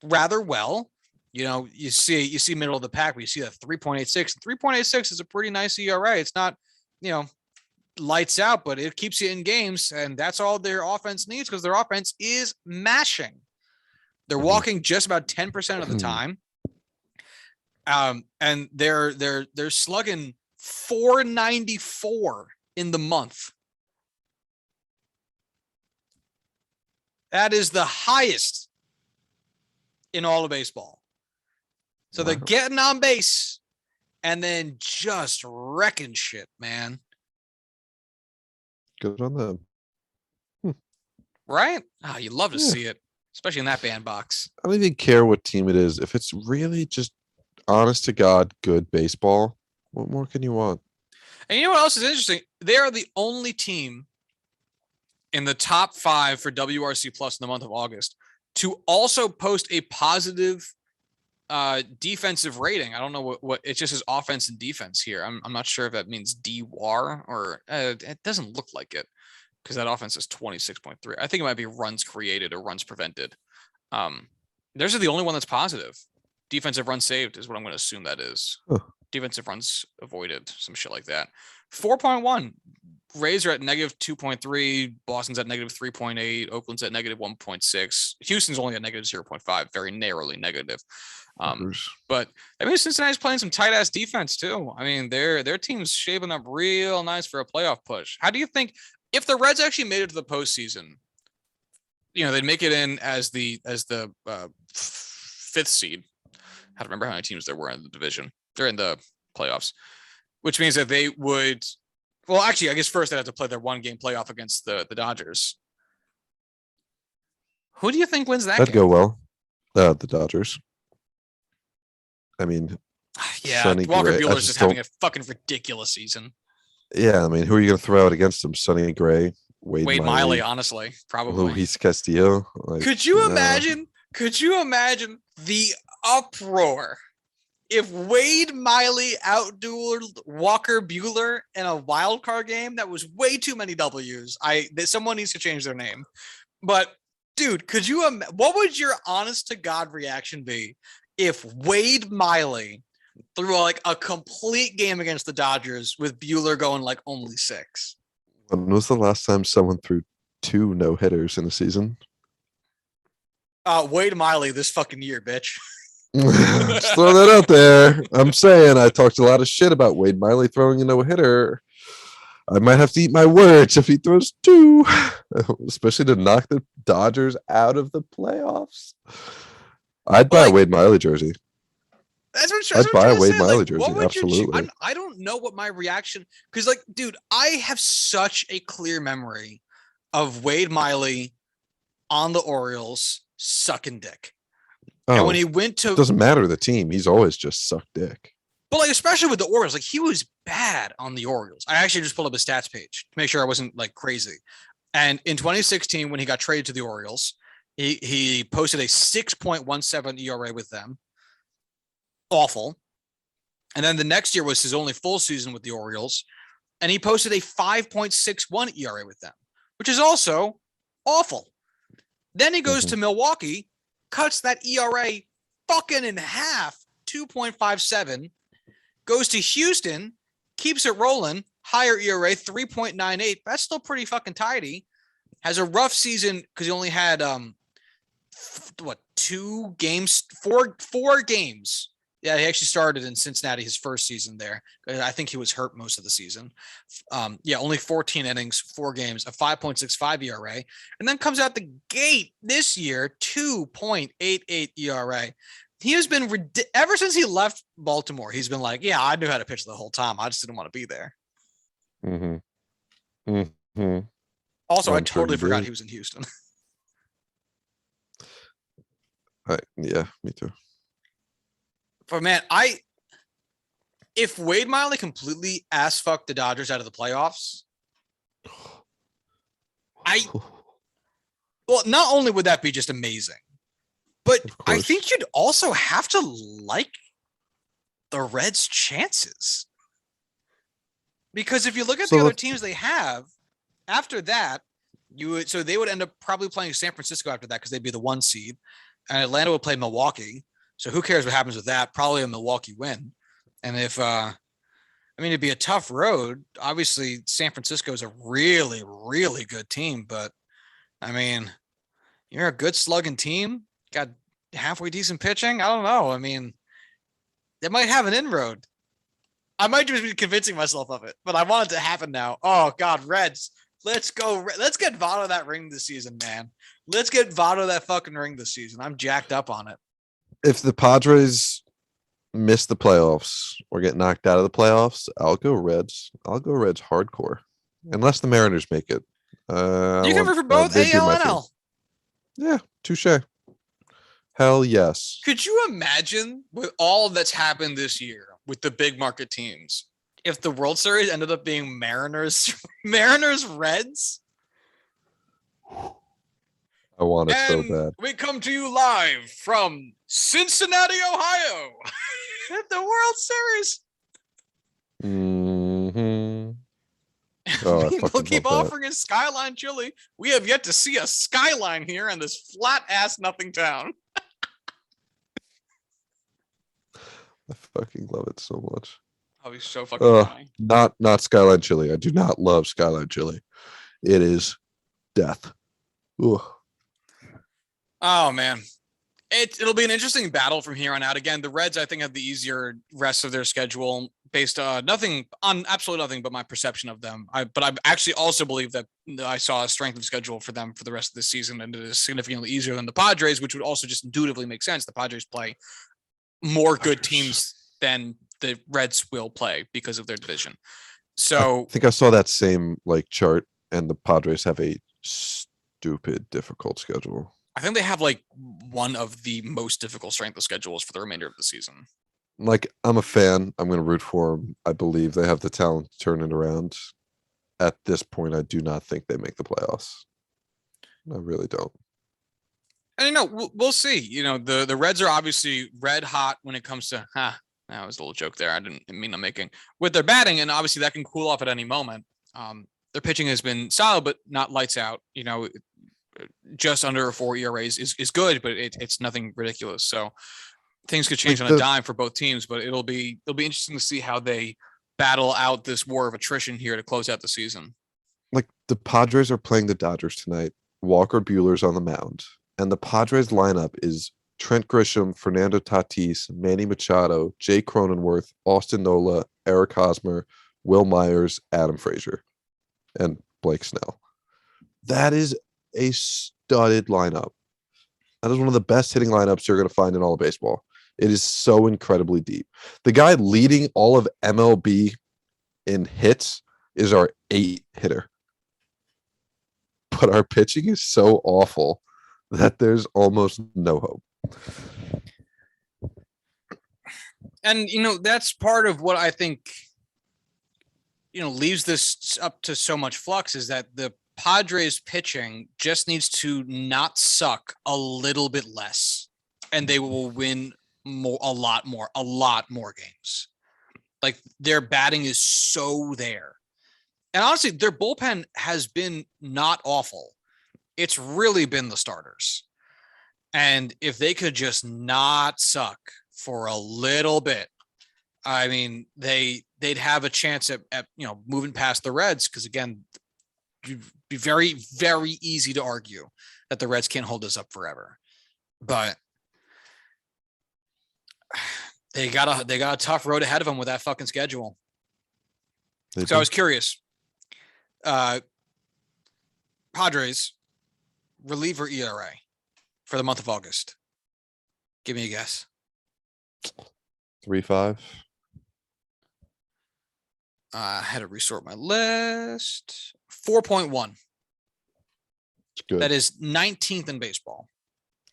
A: rather well. You see middle of the pack, but you see that 3.86. 3.86 is a pretty nice ERA. It's not, lights out, but it keeps you in games, and that's all their offense needs because their offense is mashing. They're walking just about 10% of the time. And they're slugging 494 in the month. That is the highest in all of baseball. So they're getting on base and then just wrecking shit, man.
B: Good on them.
A: Right? Oh, you love to
B: Yeah.
A: see it, especially in that bandbox.
B: I don't even care what team it is. If it's really just honest to God good baseball, what more can you want?
A: And you know what else is interesting? They are the only team in the top 5 for WRC plus in the month of August to also post a positive defensive rating. I don't know what it just is offense and defense here. I'm not sure if that means DWAR or it doesn't look like it because that offense is 26.3. I think it might be runs created or runs prevented. Theirs are the only one that's positive. Defensive runs saved is what I'm going to assume that is.
B: Huh.
A: Defensive runs avoided, some shit like that. 4.1. Rays are at negative 2.3. Boston's at negative 3.8. Oakland's at negative 1.6. Houston's only at negative 0.5, very narrowly negative. But I mean, Cincinnati's playing some tight ass defense too. I mean, their team's shaping up real nice for a playoff push. How do you think if the Reds actually made it to the postseason? You know, they'd make it in as the 5th seed. I don't remember how many teams there were in the division. They're in the playoffs, which means that they would. Well, actually, I guess first they'd have to play their 1-game playoff against the Dodgers. Who do you think wins that
B: That'd
A: game?
B: go well. The Dodgers. I mean,
A: yeah,
B: Sonny
A: Walker
B: Gray,
A: Buehler's just having a fucking ridiculous season.
B: Yeah, I mean, who are you going to throw out against him? Sonny Gray, Wade
A: Miley, honestly, probably.
B: Luis Castillo.
A: Like, could you imagine? Could you imagine the uproar if Wade Miley outdueled Walker Buehler in a wild card game? That was way too many W's. Someone needs to change their name. But dude, could you? What would your honest to God reaction be if Wade Miley threw like a complete game against the Dodgers with Buehler going like only 6?
B: When was the last time someone threw 2 no-hitters in a season?
A: Wade Miley this fucking year, bitch.
B: Just throw that out there. I'm saying I talked a lot of shit about Wade Miley throwing a no-hitter. I might have to eat my words if he throws 2, especially to knock the Dodgers out of the playoffs. I'd buy a Wade Miley jersey.
A: I'd
B: buy a Wade Miley jersey. Absolutely.
A: I don't know what my reaction, because like, dude, I have such a clear memory of Wade Miley on the Orioles sucking dick. Oh, and when he went to,
B: it doesn't matter the team, he's always just sucked dick.
A: But like, especially with the Orioles, like he was bad on the Orioles. I actually just pulled up his stats page to make sure I wasn't like crazy. And in 2016, when he got traded to the Orioles, he posted a 6.17 ERA with them. Awful. And then the next year was his only full season with the Orioles, and he posted a 5.61 ERA with them, which is also awful. Then he goes to Milwaukee, cuts that ERA fucking in half, 2.57, goes to Houston, keeps it rolling, higher ERA, 3.98. That's still pretty fucking tidy. Has a rough season because he only had 2 games, four games. Yeah, he actually started in Cincinnati his first season there. I think he was hurt most of the season. Only 14 innings, 4 games, a 5.65 ERA. And then comes out the gate this year, 2.88 ERA. He has been, ever since he left Baltimore, he's been like, yeah, I knew how to pitch the whole time. I just didn't want to be there. Also, I totally forgot he was in Houston.
B: Yeah, me too.
A: But man, if Wade Miley completely ass fucked the Dodgers out of the playoffs, well, not only would that be just amazing, but I think you'd also have to like the Reds' chances. Because if you look at the other teams they have, after that, they would end up probably playing San Francisco after that because they'd be the 1 seed, and Atlanta would play Milwaukee. So who cares what happens with that? Probably a Milwaukee win. And if, it'd be a tough road. Obviously, San Francisco is a really, really good team. But, I mean, you're a good slugging team. Got halfway decent pitching. I don't know. I mean, they might have an inroad. I might just be convincing myself of it. But I want it to happen now. Oh, God, Reds. Let's go. Let's get Votto that ring this season, man. Let's get Votto that fucking ring this season. I'm jacked up on it.
B: If the Padres miss the playoffs or get knocked out of the playoffs, I'll go Reds. I'll go Reds hardcore, unless the Mariners make it.
A: You can root for both
B: they'd be
A: AL
B: my
A: and
B: team.
A: L.
B: Yeah, touche. Hell yes.
A: Could you imagine with all that's happened this year with the big market teams, if the World Series ended up being Mariners Reds?
B: I want it so
A: And
B: bad.
A: we come to you live from Cincinnati, Ohio, at the World Series.
B: Mm-hmm. Oh, I
A: People
B: fucking
A: keep
B: love that.
A: offering us Skyline chili. We have yet to see a skyline here in this flat ass nothing town.
B: I fucking love it so much.
A: I'll be so fucking funny.
B: Not Skyline chili. I do not love Skyline chili. It is death. Ugh.
A: Oh man. It'll be an interesting battle from here on out. Again, the Reds, I think, have the easier rest of their schedule based on absolutely nothing but my perception of them. But I actually also believe that I saw a strength of schedule for them for the rest of the season, and it is significantly easier than the Padres, which would also just intuitively make sense. The Padres play more good teams than the Reds will play because of their division. So
B: I think I saw that same chart, and the Padres have a stupid difficult schedule.
A: I think they have one of the most difficult strength of schedules for the remainder of the season.
B: I'm a fan. I'm going to root for them. I believe they have the talent to turn it around. At this point, I do not think they make the playoffs. I really don't.
A: And we'll see. The Reds are obviously red hot when it comes to that was a little joke there. I didn't mean I'm making with their batting, and obviously that can cool off at any moment. Their pitching has been solid, but not lights out. Just under a 4 ERA is good, but it's nothing ridiculous. So things could change on a dime for both teams, but it'll be interesting to see how they battle out this war of attrition here to close out the season.
B: The Padres are playing the Dodgers tonight. Walker Buehler's on the mound, and the Padres lineup is Trent Grisham, Fernando Tatis, Manny Machado, Jay Cronenworth, Austin Nola, Eric Hosmer, Will Myers, Adam Frazier, and Blake Snell. That is a studded lineup. That is one of the best hitting lineups you're going to find in all of baseball. It is so incredibly deep. The guy leading all of MLB in hits is our 8 hitter. But our pitching is so awful that there's almost no hope.
A: And, that's part of what I think, leaves this up to so much flux is that the Padres pitching just needs to not suck a little bit less, and they will win a lot more games. Their batting is so there. And honestly, their bullpen has been not awful. It's really been the starters. And if they could just not suck for a little bit, I mean, they'd have a chance at moving past the Reds, because again, it'd be very, very easy to argue that the Reds can't hold this up forever. But they got a tough road ahead of them with that fucking schedule. So I was curious. Padres reliever ERA for the month of August. Give me a guess.
B: 3.5.
A: I had to resort my list. 4.1.
B: It's good.
A: That is 19th in baseball.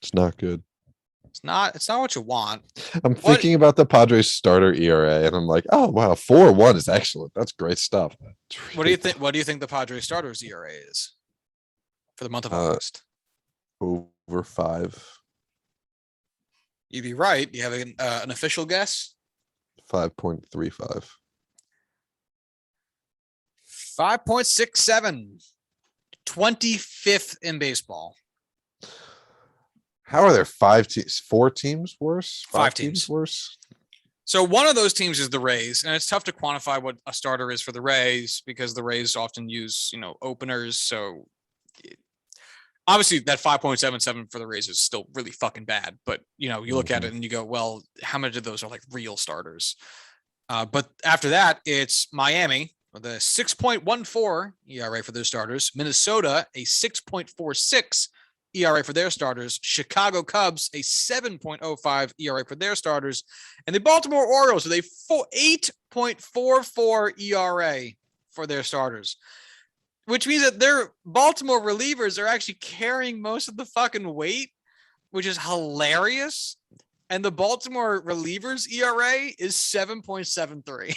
B: It's not good.
A: It's not what you want.
B: I'm thinking about the Padres starter ERA, and I'm like, oh wow, 4.1 is excellent. That's great stuff.
A: What do you think? What do you think the Padres starters ERA is for the month of August?
B: Over 5.
A: You'd be right. Do you have an official guess?
B: 5.35.
A: 5.67. 25th in baseball.
B: How are there 5 teams? 4 teams worse?
A: 5 teams
B: worse?
A: So one of those teams is the Rays, and it's tough to quantify what a starter is for the Rays because the Rays often use, openers. So obviously that 5.77 for the Rays is still really fucking bad. But, you look at it and you go, well, how many of those are real starters? But after that, it's Miami with a 6.14 ERA for their starters. Minnesota, a 6.46 ERA for their starters. Chicago Cubs, a 7.05 ERA for their starters. And the Baltimore Orioles with a 8.44 ERA for their starters, which means that their Baltimore relievers are actually carrying most of the fucking weight, which is hilarious. And the Baltimore relievers ERA is 7.73.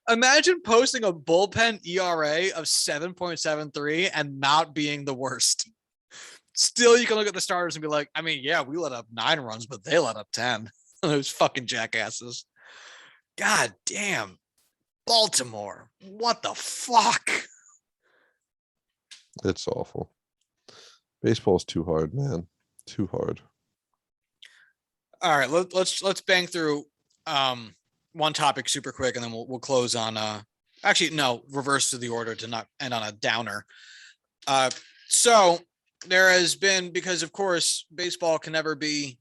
A: Imagine posting a bullpen ERA of 7.73 and not being the worst. Still, you can look at the starters and be like, I mean, yeah, we let up 9 runs, but they let up 10. Those fucking jackasses. God damn. Baltimore. What the fuck?
B: It's awful. Baseball's too hard, man. Too hard.
A: All right, let's bang through one topic super quick, and then we'll close on actually no, reverse to the order to not end on a downer. So there has been, because of course baseball can never be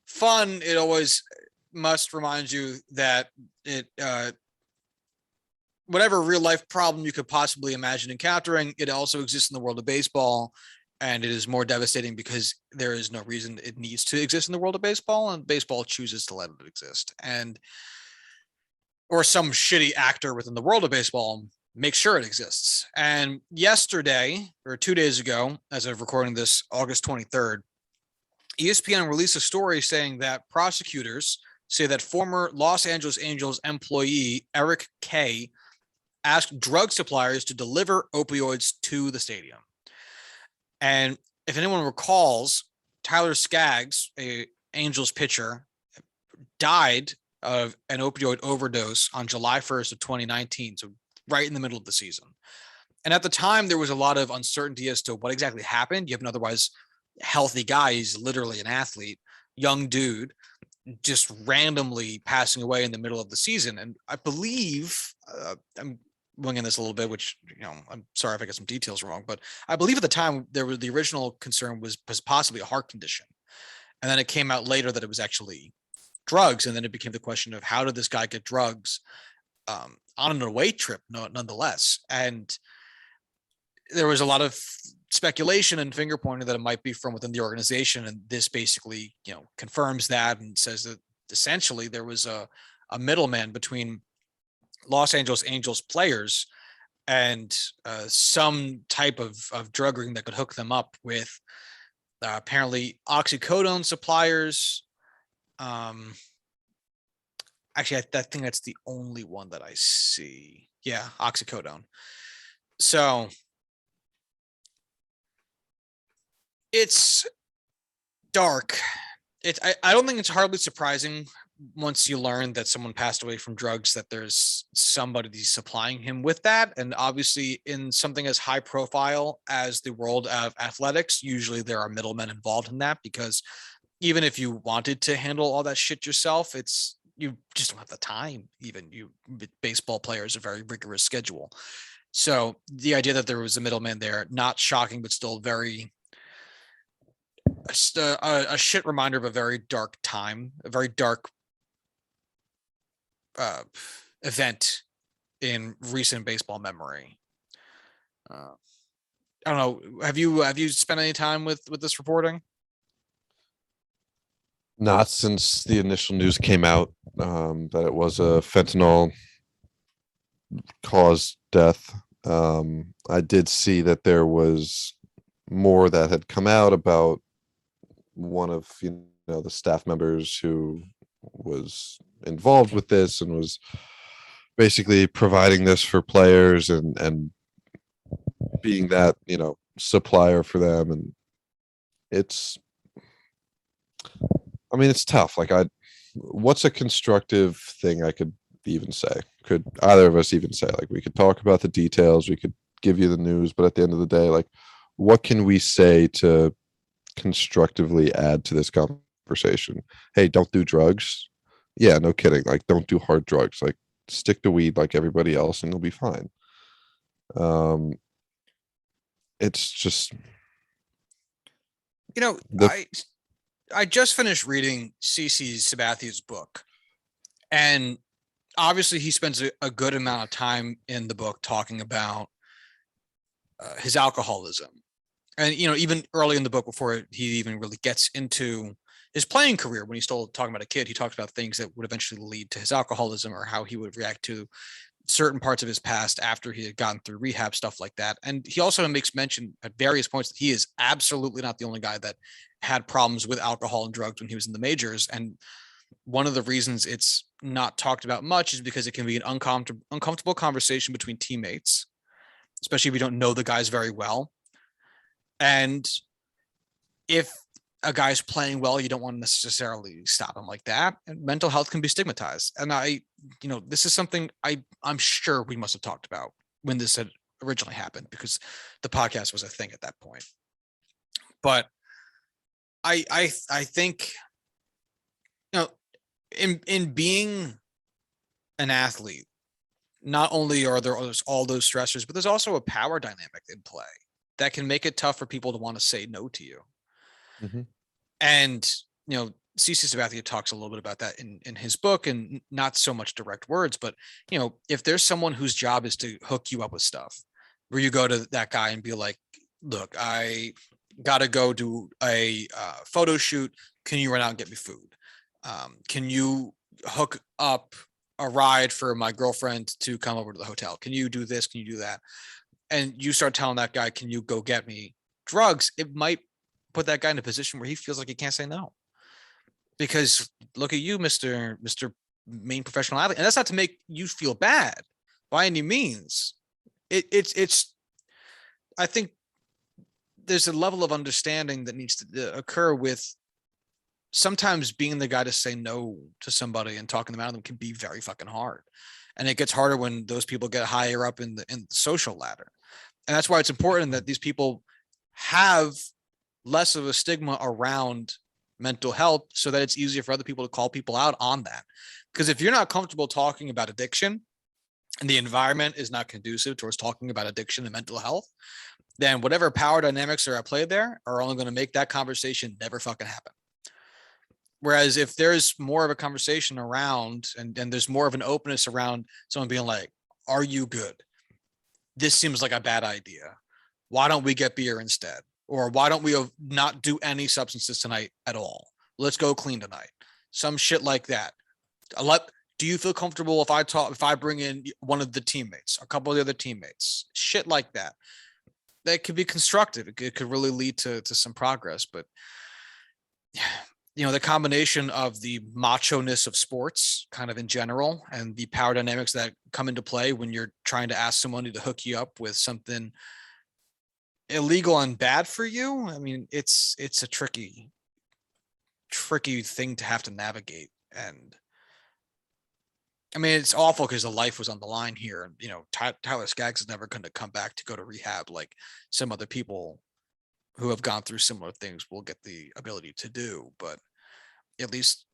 A: fun, it always must remind you that it whatever real life problem you could possibly imagine encountering, it also exists in the world of baseball. And it is more devastating because there is no reason it needs to exist in the world of baseball, and baseball chooses to let it exist. And or some shitty actor within the world of baseball makes sure it exists. And yesterday, or 2 days ago, as of recording this, August 23rd, ESPN released a story saying that prosecutors say that former Los Angeles Angels employee Eric Kay asked drug suppliers to deliver opioids to the stadium. And if anyone recalls, Tyler Skaggs, a Angels pitcher, died of an opioid overdose on July 1st of 2019, so right in the middle of the season. And at the time, there was a lot of uncertainty as to what exactly happened. You have an otherwise healthy guy, he's literally an athlete, young dude, just randomly passing away in the middle of the season. And I believe, I'm winging this a little bit, which, I'm sorry if I get some details wrong, but I believe at the time the original concern was possibly a heart condition. And then it came out later that it was actually drugs. And then it became the question of how did this guy get drugs on an away trip, nonetheless. And there was a lot of speculation and finger pointing that it might be from within the organization. And this basically, confirms that and says that essentially there was a middleman between Los Angeles Angels players and some type of drug ring that could hook them up with apparently oxycodone suppliers. Actually, I think that's the only one that I see. Yeah, oxycodone. So it's dark. I don't think it's hardly surprising once you learn that someone passed away from drugs that there's somebody supplying him with that. And obviously in something as high profile as the world of athletics, usually there are middlemen involved in that, because even if you wanted to handle all that shit yourself, you just don't have the time. Even baseball players a very rigorous schedule. So the idea that there was a middleman there, not shocking, but still very a shit reminder of a very dark time, a very dark event in recent baseball memory. I don't know. Have you spent any time with this reporting?
B: Not since the initial news came out that it was a fentanyl caused death. I did see that there was more that had come out about one of the staff members who was involved with this and was basically providing this for players and being that supplier for them. And it's tough. Like, what's a constructive thing I could even say? Could either of us even say? Like, we could talk about the details, we could give you the news, but at the end of the day, like, what can we say to constructively add to this conversation? Hey, don't do drugs. Yeah, no kidding. Like, don't do hard drugs. Like, stick to weed like everybody else and you'll be fine. It's just
A: I just finished reading CC Sabathia's book, and obviously he spends a good amount of time in the book talking about his alcoholism. And, even early in the book, before he even really gets into his playing career, when he's still talking about a kid, he talks about things that would eventually lead to his alcoholism or how he would react to certain parts of his past after he had gotten through rehab, stuff like that. And he also makes mention at various points that he is absolutely not the only guy that had problems with alcohol and drugs when he was in the majors. And one of the reasons it's not talked about much is because it can be an uncomfortable conversation between teammates, especially if you don't know the guys very well. And if a guy's playing well, you don't want to necessarily stop him like that. And mental health can be stigmatized. And this is something I'm sure we must have talked about when this had originally happened, because the podcast was a thing at that point. But I think, in being an athlete, not only are there all those stressors, but there's also a power dynamic in play that can make it tough for people to want to say no to you.
B: Mm-hmm.
A: And, CC Sabathia talks a little bit about that in his book, and not so much direct words, but, if there's someone whose job is to hook you up with stuff, where you go to that guy and be like, look, I got to go do a photo shoot. Can you run out and get me food? Can you hook up a ride for my girlfriend to come over to the hotel? Can you do this? Can you do that? And you start telling that guy, can you go get me drugs? It might put that guy in a position where he feels like he can't say no. Because look at you, Mr. Main professional athlete. And that's not to make you feel bad by any means. It's I think there's a level of understanding that needs to occur with sometimes being the guy to say no to somebody and talking them out of them can be very fucking hard. And it gets harder when those people get higher up in the social ladder. And that's why it's important that these people have less of a stigma around mental health, so that it's easier for other people to call people out on that. Because if you're not comfortable talking about addiction and the environment is not conducive towards talking about addiction and mental health, then whatever power dynamics are at play there are only going to make that conversation never fucking happen. Whereas if there's more of a conversation around and there's more of an openness around someone being like, are you good? This seems like a bad idea. Why don't we get beer instead? Or why don't we not do any substances tonight at all? Let's go clean tonight. Some shit like that. Do you feel comfortable if I bring in one of the teammates, a couple of the other teammates? Shit like that. That could be constructive. It could really lead to some progress. But the combination of the macho-ness of sports kind of in general and the power dynamics that come into play when you're trying to ask somebody to hook you up with something illegal and bad for you. I mean, it's a tricky thing to have to navigate. And I mean, it's awful because the life was on the line here. And, Tyler Skaggs is never going to come back to go to rehab like some other people who have gone through similar things will get the ability to do. But at least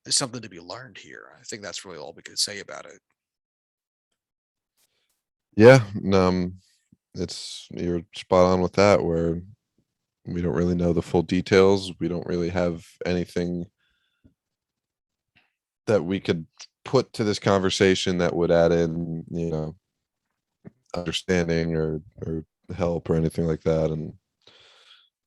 A: there's something to be learned here. I think that's really all we could say about it.
B: Yeah. You're spot on with that, where we don't really know the full details. We don't really have anything that we could put to this conversation that would add in, understanding or help or anything like that. And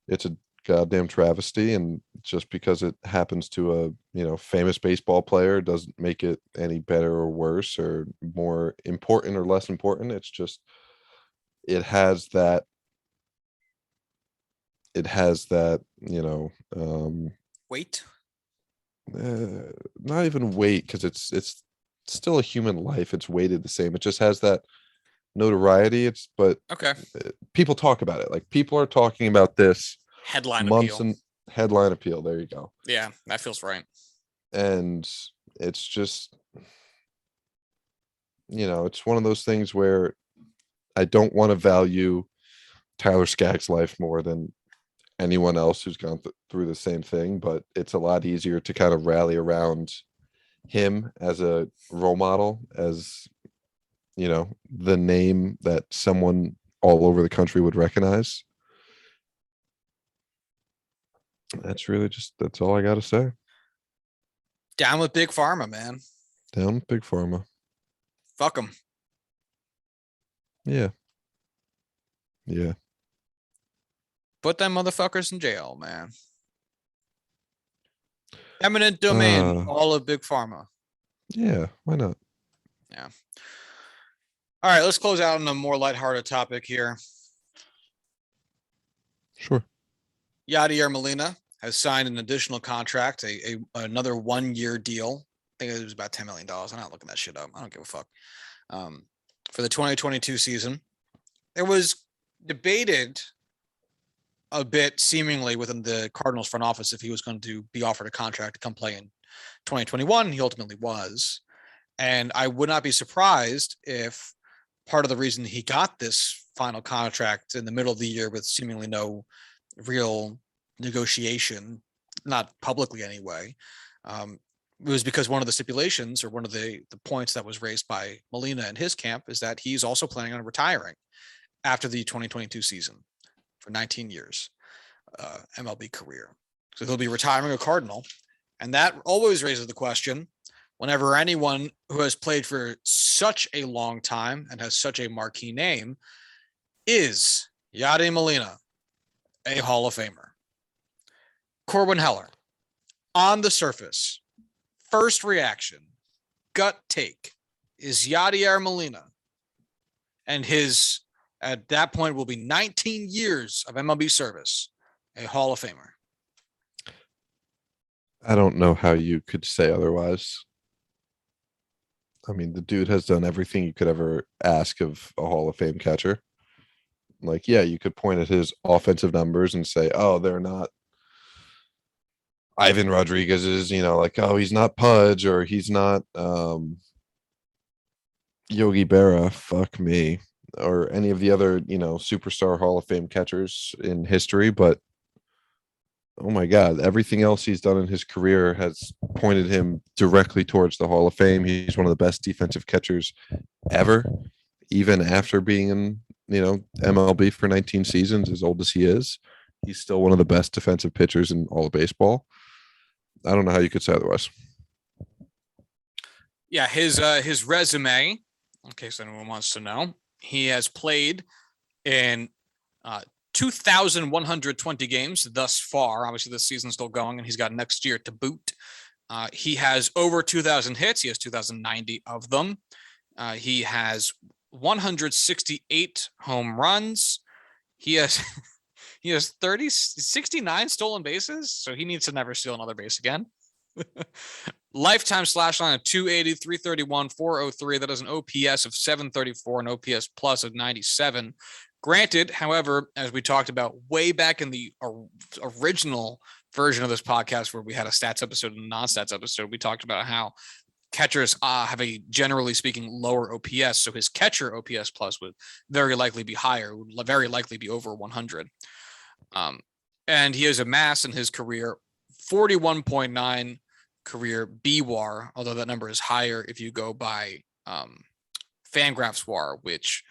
B: it's a goddamn travesty. And just because it happens to a, famous baseball player doesn't make it any better or worse or more important or less important. It's just, it has that,
A: Wait.
B: not even weight, because it's still a human life. It's weighted the same. It just has that notoriety. But
A: Okay.
B: people talk about it. Like, people are talking about this
A: Headline
B: months
A: appeal.
B: and headline appeal. There you go.
A: Yeah, that feels right.
B: And it's just, it's one of those things where I don't want to value Tyler Skaggs' life more than anyone else who's gone through the same thing, but it's a lot easier to kind of rally around him as a role model, as the name that someone all over the country would recognize. That's all I got to say.
A: Down with Big Pharma, man.
B: Down with Big Pharma.
A: Fuck them.
B: Yeah.
A: Put them motherfuckers in jail, man. Eminent domain, all of Big Pharma.
B: Yeah, why not?
A: Yeah. All right, let's close out on a more lighthearted topic here.
B: Sure.
A: Yadi Molina has signed an additional contract, another 1-year deal. I think it was about $10 million. I'm not looking that shit up. I don't give a fuck. For the 2022 season, it was debated a bit seemingly within the Cardinals front office if he was going to be offered a contract to come play in 2021. He ultimately was. And I would not be surprised if part of the reason he got this final contract in the middle of the year with seemingly no real negotiation, not publicly anyway, it was because one of the stipulations or one of the points that was raised by Molina and his camp is that he's also planning on retiring after the 2022 season for 19 years MLB career. So he'll be retiring a Cardinal. And that always raises the question, whenever anyone who has played for such a long time and has such a marquee name, is Yadi Molina a Hall of Famer? Corwin Heller, on the surface, first reaction, gut take, is Yadier Molina and his, at that point, will be 19 years of MLB service, a Hall of Famer?
B: I don't know how you could say otherwise. I mean, the dude has done everything you could ever ask of a Hall of Fame catcher. Like, yeah, you could point at his offensive numbers and say, oh, they're not Ivan Rodriguez's, like, oh, he's not Pudge or he's not Yogi Berra, fuck me, or any of the other, superstar Hall of Fame catchers in history. But oh my God, everything else he's done in his career has pointed him directly towards the Hall of Fame. He's one of the best defensive catchers ever, even after being in, MLB for 19 seasons, as old as he is. He's still one of the best defensive pitchers in all of baseball. I don't know how you could say otherwise.
A: Yeah, his resume, in case anyone wants to know, he has played in 2,120 games thus far. Obviously, this season's still going, and he's got next year to boot. He has over 2,000 hits. He has 2,090 of them. He has 168 home runs. He has 69 stolen bases, so he needs to never steal another base again. Lifetime slash line of 280, 331, 403. That is an OPS of 734, an OPS plus of 97. Granted, however, as we talked about way back in the original version of this podcast where we had a stats episode and a non-stats episode, we talked about how catchers have a, generally speaking, lower OPS. So his catcher OPS plus would very likely be higher, would very likely be over 100. And he has amassed in his career 41.9 career BWAR, although that number is higher if you go by Fangraphs WAR, which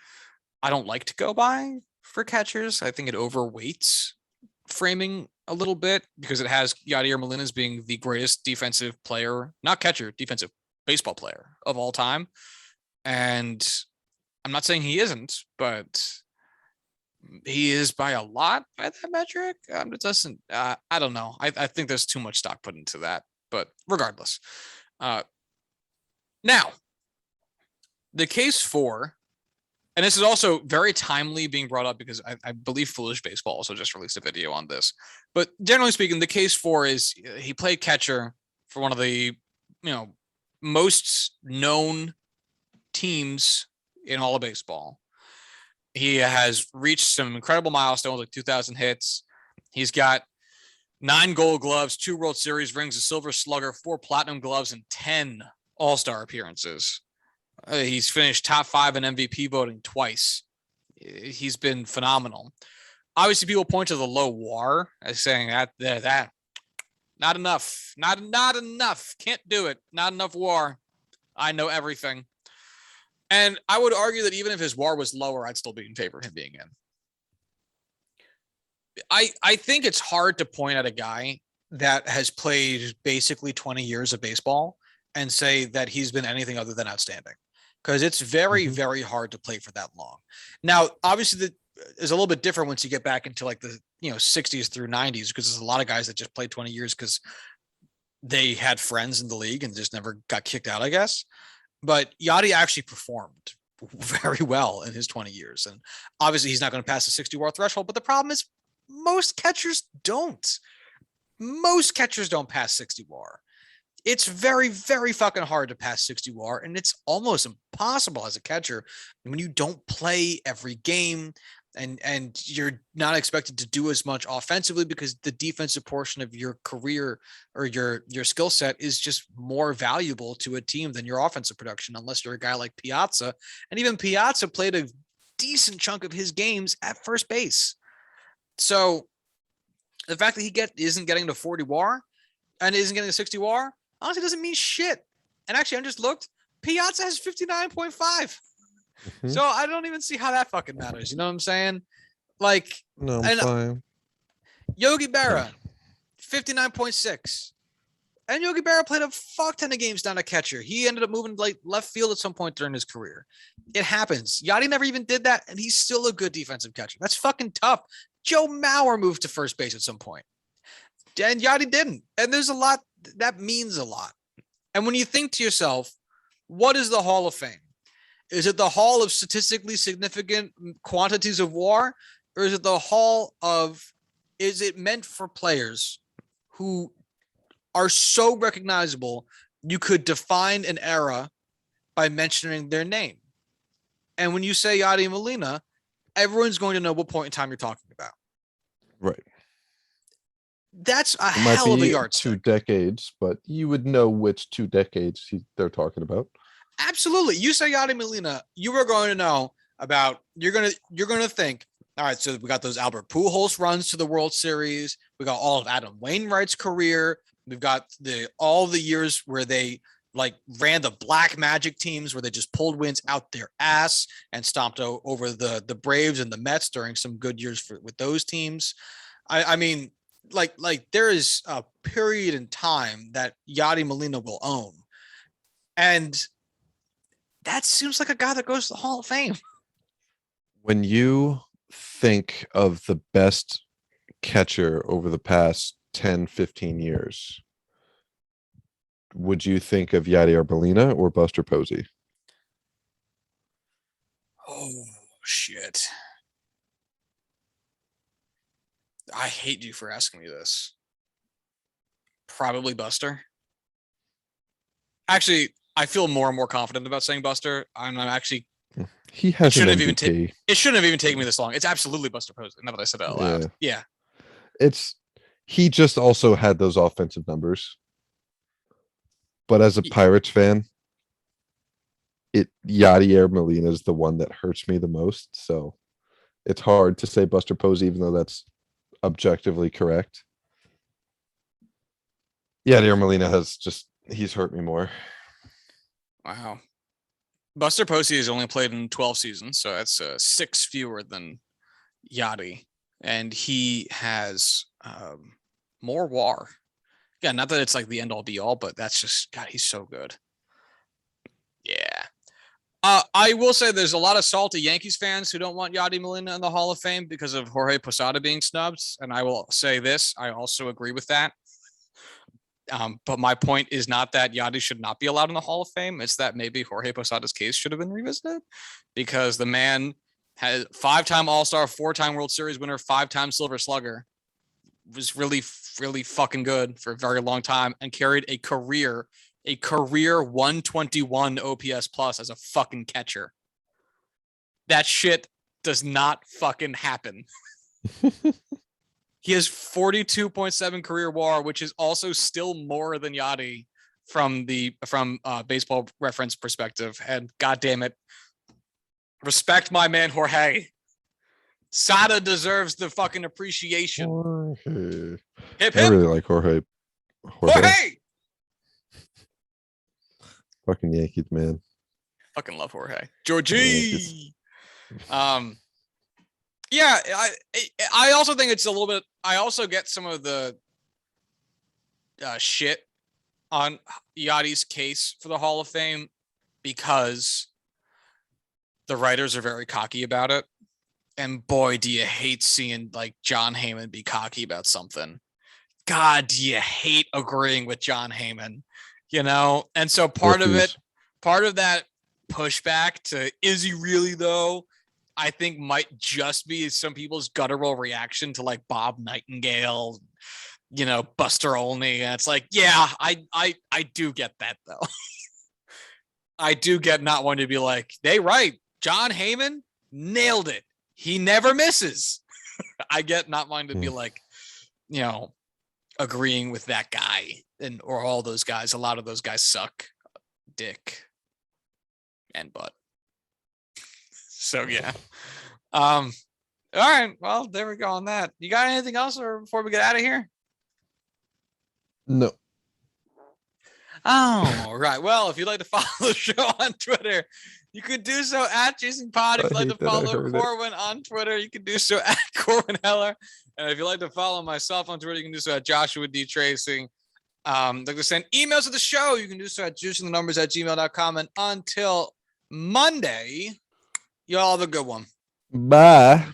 A: I don't like to go by for catchers. I think it overweights framing a little bit because it has Yadier Molina as being the greatest defensive player, not catcher, defensive baseball player of all time. And I'm not saying he isn't, but he is by a lot by that metric. It doesn't, I don't know. I think there's too much stock put into that, but regardless. Now, the case for, and this is also very timely being brought up because I believe Foolish Baseball also just released a video on this. But generally speaking, the case for is he played catcher for one of the, most known teams in all of baseball. He has reached some incredible milestones, like 2,000 hits. He's got 9 Gold Gloves, 2 World Series rings, a Silver Slugger, 4 Platinum Gloves, and 10 All-Star appearances. He's finished top 5 in MVP voting twice. He's been phenomenal. Obviously, people point to the low WAR as saying that not enough, not enough. Can't do it. Not enough WAR. I know everything. And I would argue that even if his WAR was lower, I'd still be in favor of him being in. I think it's hard to point at a guy that has played basically 20 years of baseball and say that he's been anything other than outstanding, because it's very, very hard to play for that long. Now, obviously, is a little bit different once you get back into like the 60s through 90s, because there's a lot of guys that just played 20 years because they had friends in the league and just never got kicked out, I guess. But Yadi actually performed very well in his 20 years. And obviously he's not going to pass the 60 WAR threshold, but the problem is most catchers don't. Most catchers don't pass 60 WAR. It's very, very fucking hard to pass 60 WAR, and it's almost impossible as a catcher when you don't play every game and you're not expected to do as much offensively because the defensive portion of your career or your skill set is just more valuable to a team than your offensive production, unless you're a guy like Piazza. And even Piazza played a decent chunk of his games at first base. So the fact that he isn't getting to 40 WAR and isn't getting to 60 WAR honestly doesn't mean shit. And actually, I just looked. Piazza has 59.5. Mm-hmm. So I don't even see how that fucking matters. You know what I'm saying? Like,
B: no, I'm fine.
A: Yogi Berra, 59.6. And Yogi Berra played a fuck ton of games down at catcher. He ended up moving like left field at some point during his career. It happens. Yadi never even did that, and he's still a good defensive catcher. That's fucking tough. Joe Mauer moved to first base at some point, and Yadi didn't. And there's a lot that means a lot. And when you think to yourself, what is the Hall of Fame? Is it the hall of statistically significant quantities of WAR, or is it the hall of, is it meant for players who are so recognizable you could define an era by mentioning their name? And when you say Yadi Molina, everyone's going to know what point in time you're talking about.
B: Right.
A: That's a hell of a yardstick.
B: 2 decades, but you would know which 2 decades they're talking about.
A: Absolutely. You say Yadi Molina, you are going to know about, you're going to think, all right, so we got those Albert Pujols runs to the World Series. We got all of Adam Wainwright's career. We've got all the years where they like ran the black magic teams where they just pulled wins out their ass and stomped over the Braves and the Mets during some good years with those teams. I mean, like there is a period in time that Yadi Molina will own. And that seems like a guy that goes to the Hall of Fame.
B: When you think of the best catcher over the past 10, 15 years, would you think of Yadi Molina or Buster Posey?
A: Oh, shit. I hate you for asking me this. Probably Buster. Actually, I feel more and more confident about saying Buster. I'm actually.
B: He has an
A: MVP. It shouldn't have even taken me this long. It's absolutely Buster Posey. Now that I said it out loud. Yeah.
B: He just also had those offensive numbers. But as a Pirates fan, Yadier Molina is the one that hurts me the most. So it's hard to say Buster Posey, even though that's objectively correct. Yadier Molina he's hurt me more.
A: Wow. Buster Posey has only played in 12 seasons, so that's 6 fewer than Yadi. And he has more WAR. Yeah, not that it's like the end all be all, but that's just, God, he's so good. Yeah. I will say there's a lot of salty Yankees fans who don't want Yadi Molina in the Hall of Fame because of Jorge Posada being snubbed. And I will say this, I also agree with that. But my point is not that Yadi should not be allowed in the Hall of Fame. It's that maybe Jorge Posada's case should have been revisited, because the man has 5-time All-Star, 4-time World Series winner, 5-time Silver Slugger, was really, really fucking good for a very long time and carried a career 121 OPS plus as a fucking catcher. That shit does not fucking happen. He has 42.7 career WAR, which is also still more than Yadi from Baseball Reference perspective. And God damn it, respect my man Jorge. Sada deserves the fucking appreciation.
B: Jorge.
A: Hip,
B: I really like Jorge.
A: Jorge!
B: Fucking Yankees, man.
A: Fucking love Jorge. Georgie. Yeah, I also think it's a little bit. I also get some of the shit on Yadi's case for the Hall of Fame because the writers are very cocky about it. And boy, do you hate seeing like John Heyman be cocky about something. God, do you hate agreeing with John Heyman? And so part of that pushback to is he really though, I think might just be some people's guttural reaction to like Bob Nightingale, Buster Olney. And it's like, yeah, I do get that though. I do get not wanting to be like, they right. John Heyman nailed it. He never misses. I get not wanting to be like, agreeing with that guy or all those guys. A lot of those guys suck dick and butt. So yeah. All right. Well, there we go on that. You got anything else or before we get out of here?
B: No.
A: Oh, right. Well, if you'd like to follow the show on Twitter, you could do so at Jason Pod. If you'd like to follow Corwin on Twitter, you can do so at Corwin Heller. And if you'd like to follow myself on Twitter, you can do so at Joshua D. Tracing. Like to send emails to the show, you can do so at juicingthenumbers@gmail.com. And until Monday, y'all have a good one.
B: Bye.